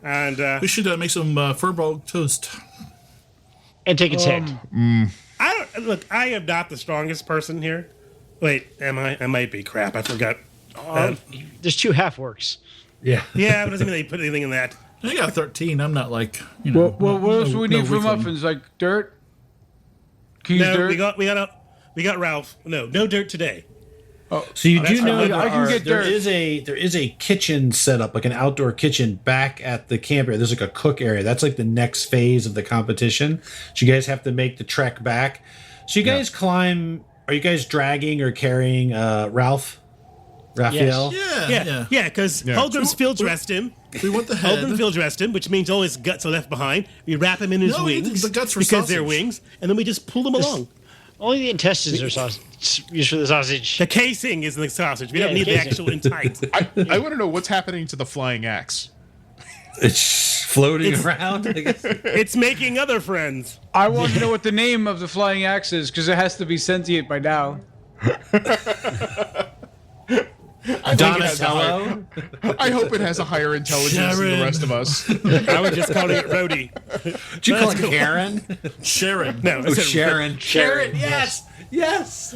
and We should make some furball toast. And take its head. I don't look. I am not the strongest person here. Wait, am I? I might be. Crap, I forgot. There's 2 half works. Yeah, but it doesn't mean they put anything in that. I got 13. I'm not like Well, what else do we need for weakling. muffins? Like dirt? Can you use No, dirt? we got Ralph. No dirt today. So you do fine. know I can get there dirt. is a kitchen set up, like an outdoor kitchen back at the camp area. There's like a cook area. That's like the next phase of the competition. So you guys have to make the trek back. So you guys climb. Are you guys dragging or carrying Raphael? Yeah. Yeah, because Holgrim's field dressed him. We want the head. Holgrim field dressed him, which means all his guts are left behind. We wrap him in his No, wings the guts for because they're sausage. wings, and then we just pull them along. Only the intestines are used for the sausage. The casing is the sausage. We Yeah, don't the need the casing. actual entire. I want to know what's happening to the flying axe. It's floating around. I guess. It's making other friends. I want to know what the name of the flying axe is because it has to be sentient by now. Donatello. I hope it has a higher intelligence than the rest of us. I was just calling it Rhodey. Did you call it Karen? Sharon. No, I said Sharon. Sharon, Yes. Yes.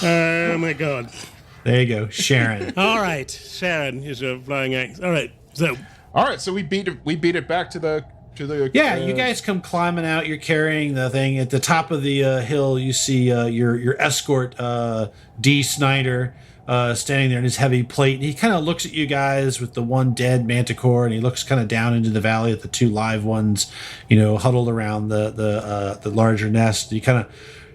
Oh my god. There you go, Sharon. All right, Sharon is a flying axe. All right, so All right, so we beat it back to the To the Yeah, you guys come climbing out. You're carrying the thing. At the top of the hill, you see your escort, D. Snyder, standing there in his heavy plate. And he kind of looks at you guys with the one dead manticore, and he looks kind of down into the valley at the two live ones, huddled around the larger nest. He kind of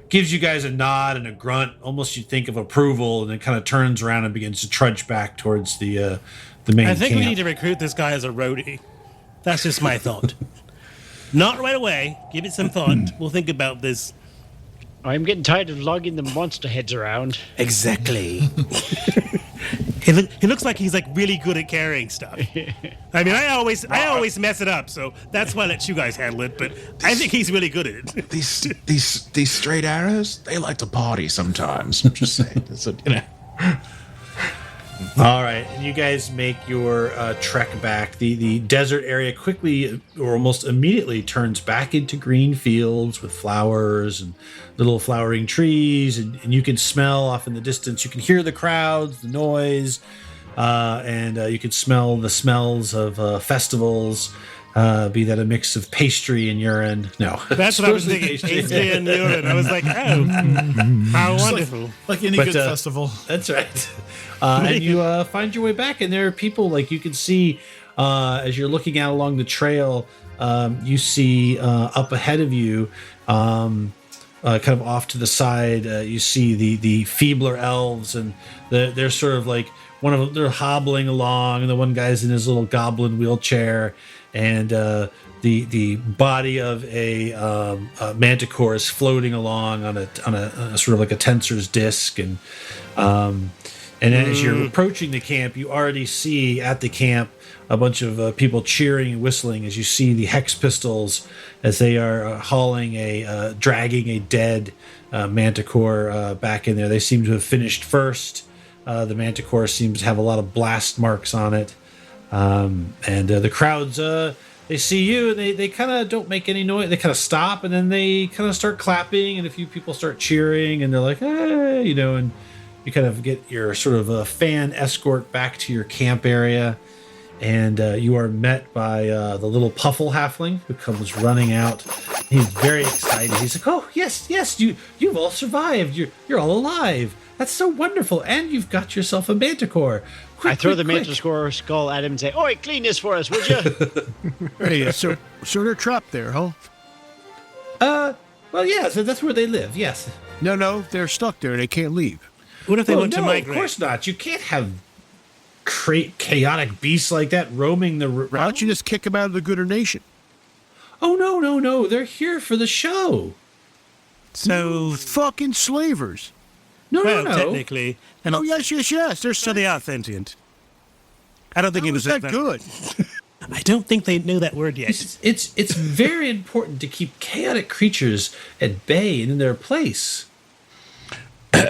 gives you guys a nod and a grunt, almost you'd think of approval, and then kind of turns around and begins to trudge back towards the main I think camp. we need to recruit this guy as a roadie. That's just my thought. Not right away. Give it some thought. We'll think about this. I'm getting tired of lugging the monster heads around. Exactly. He looks like he's like really good at carrying stuff. I mean, I always mess it up, so that's why I let you guys handle it. But I think he's really good at it. These straight arrows, they like to party sometimes. I'm just saying. All right, and you guys make your trek back. The desert area quickly or almost immediately turns back into green fields with flowers and little flowering trees, and you can smell off in the distance. You can hear the crowds, the noise, and you can smell the smells of festivals, be that a mix of pastry and urine. No. That's what I was thinking, pastry and urine. I was like, oh, how wonderful. Like any good festival. That's right. And you find your way back, and there are people, like you can see as you're looking out along the trail, you see up ahead of you, kind of off to the side, you see the feebler elves, and they're sort of like one of them, they're hobbling along, and the one guy's in his little goblin wheelchair, and the body of a manticore is floating along on a sort of like a tensor's disc, and as you're approaching the camp, you already see at the camp a bunch of people cheering and whistling as you see the Hex Pistols as they are dragging a dead manticore back in there. They seem to have finished first. The manticore seems to have a lot of blast marks on it. And the crowds, they see you, and they kind of don't make any noise. They kind of stop, and then they kind of start clapping, and a few people start cheering, and they're like, hey, and you kind of get your sort of a fan escort back to your camp area, and you are met by the little Puffle halfling who comes running out. He's very excited. He's like, "Oh yes, you've all survived. You're all alive. That's so wonderful, and you've got yourself a manticore." Quick, I throw the quick. manticore skull at him and say, "Oi, clean this for us, would you?" Hey, so they're trapped there, huh? Well, yeah. So that's where they live. Yes. No, they're stuck there. They can't leave. What if they Well, want to no, migrate? of course not. You can't have chaotic beasts like that roaming the. Why don't you just kick them out of the Gooder Nation? Oh no! They're here for the show. So, Fucking slavers. No, well, no. technically. And Oh, yes. They're so they are sentient. I don't think it was that good. I don't think they know that word yet. It's very important to keep chaotic creatures at bay and in their place. All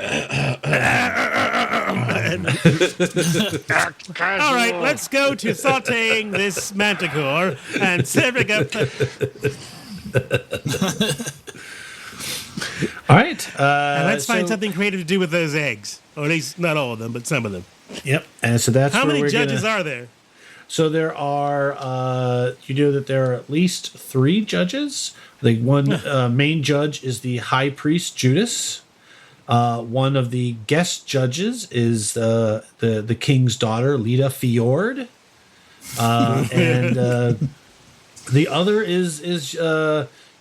right, let's go to sauteing this manticore and serving up. All right. And let's find something creative to do with those eggs. Or at least not all of them, but some of them. Yep. And so that's How where many we're judges gonna, are there? So there are, you know that there are at least 3 judges. The one main judge is the High Priest Judas. One of the guest judges is the king's daughter, Lita Fjord. And the other is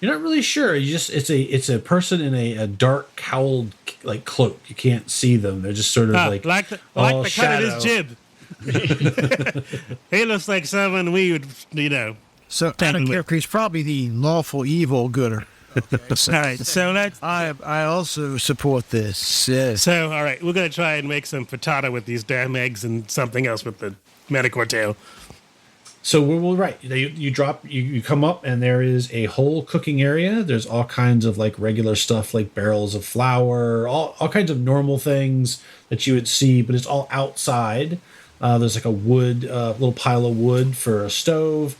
you're not really sure. It's a person in a dark cowled like cloak. You can't see them. They're just sort of like the cut of his jib. He looks like someone we would, So out of character, he's probably the lawful evil gooder. All right, so let's. I also support this. Yes. So, all right, we're going to try and make some frittata with these damn eggs and something else with the manticore tail. So we're right. You come up and there is a whole cooking area. There's all kinds of like regular stuff like barrels of flour, all kinds of normal things that you would see, but it's all outside. There's like a little pile of wood for a stove,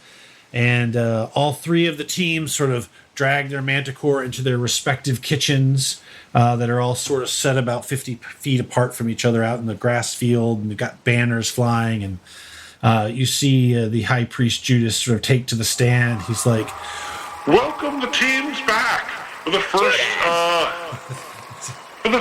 and all 3 of the teams sort of drag their manticore into their respective kitchens that are all sort of set about 50 feet apart from each other out in the grass field, and they've got banners flying, and You see the high priest Judas sort of take to the stand. He's like, welcome the teams back for the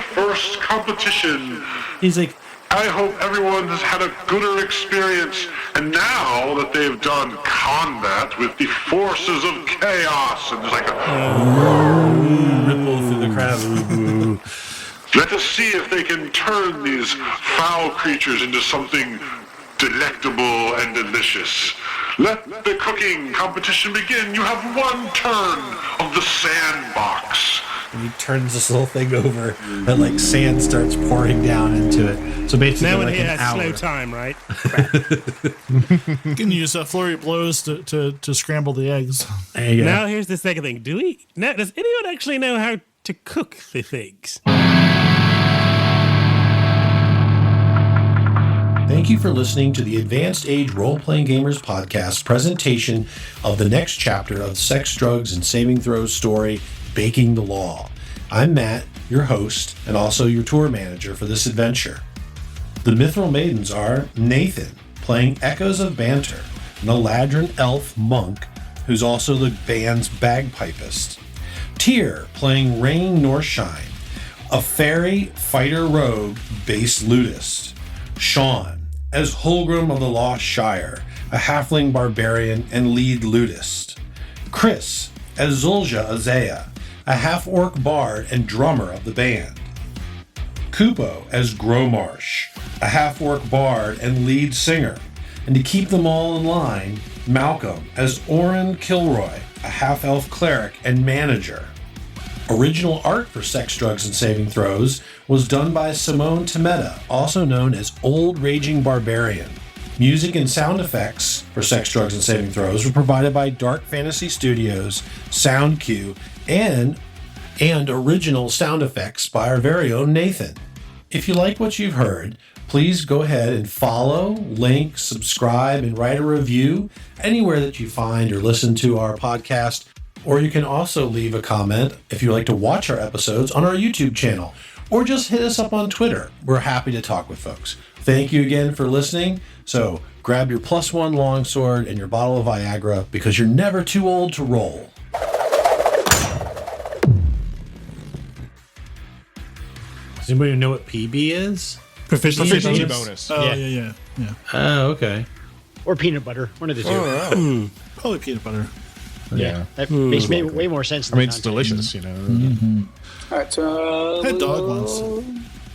first competition. He's like, I hope everyone has had a gooder experience, and now that they've done combat with the forces of chaos, and there's like a ripple through the crowd. Let us see if they can turn these foul creatures into something delectable and delicious. Let the cooking competition begin. You have one turn of the sandbox. And he turns this little thing over, and like sand starts pouring down into it. So basically, Now like and here an has hour. slow time, right? You can use a flurry of blows to scramble the eggs. There you go. Now here's the second thing. Does anyone actually know how to cook the things? Thank you for listening to the Advanced Age Role-Playing Gamers podcast presentation of the next chapter of Sex, Drugs, and Saving Throws story, Baking the Law. I'm Matt, your host, and also your tour manager for this adventure. The Mithril Maidens are Nathan, playing Echoes of Banter, an Eladrin elf monk who's also the band's bagpipist. Tyr, playing Rain Northshine, a fairy fighter rogue bass lutist. Sean, as Holgrim of the Lost Shire, a halfling barbarian and lead lutist. Chris, as Zulja Azea, a half-orc bard and drummer of the band. Kupo as Gromarsh, a half-orc bard and lead singer. And to keep them all in line, Malcolm as Orin Killroy, a half-elf cleric and manager. Original art for Sex, Drugs, and Saving Throws was done by Simone Temeta, also known as Old Raging Barbarian. Music and sound effects for Sex, Drugs, and Saving Throws were provided by Dark Fantasy Studios, SoundQ, and original sound effects by our very own Nathan. If you like what you've heard, please go ahead and follow, link, subscribe, and write a review anywhere that you find or listen to our podcast. Or you can also leave a comment if you like to watch our episodes on our YouTube channel, or just hit us up on Twitter. We're happy to talk with folks. Thank you again for listening. So grab your +1 longsword and your bottle of Viagra, because you're never too old to roll. Does anybody know what PB is? Proficiency bonus. Oh, yeah. Oh, okay. Or peanut butter. One of the two. Probably peanut butter. Yeah. That makes way more sense. I mean, it's delicious, you know. All right, so I had dog once.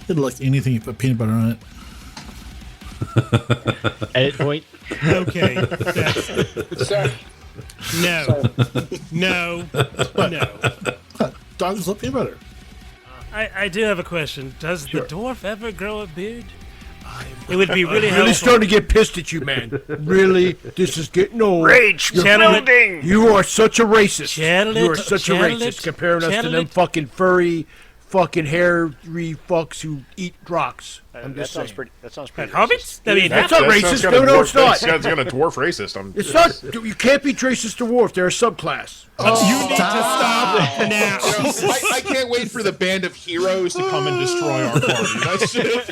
Didn't like anything you put peanut butter on it. Edit point. Okay. sorry. No. Dogs love peanut butter. I do have a question. Does the dwarf ever grow a beard? It would be really Really helpful. starting to get pissed at you, man. Really, this is getting old. Rage building. You are such a racist. Channel You are it, such a channel racist, it, comparing us to channel them it. fucking furry, fucking hairy fucks who eat rocks. I'm That just sounds saying. pretty. That sounds pretty. Hobbits? I mean, That's not racist. No, it's not. That's gonna dwarf racist. It's not. You can't be racist to dwarf. They're a subclass. you need to stop now. I can't wait for the band of heroes to come and destroy our party. That's just...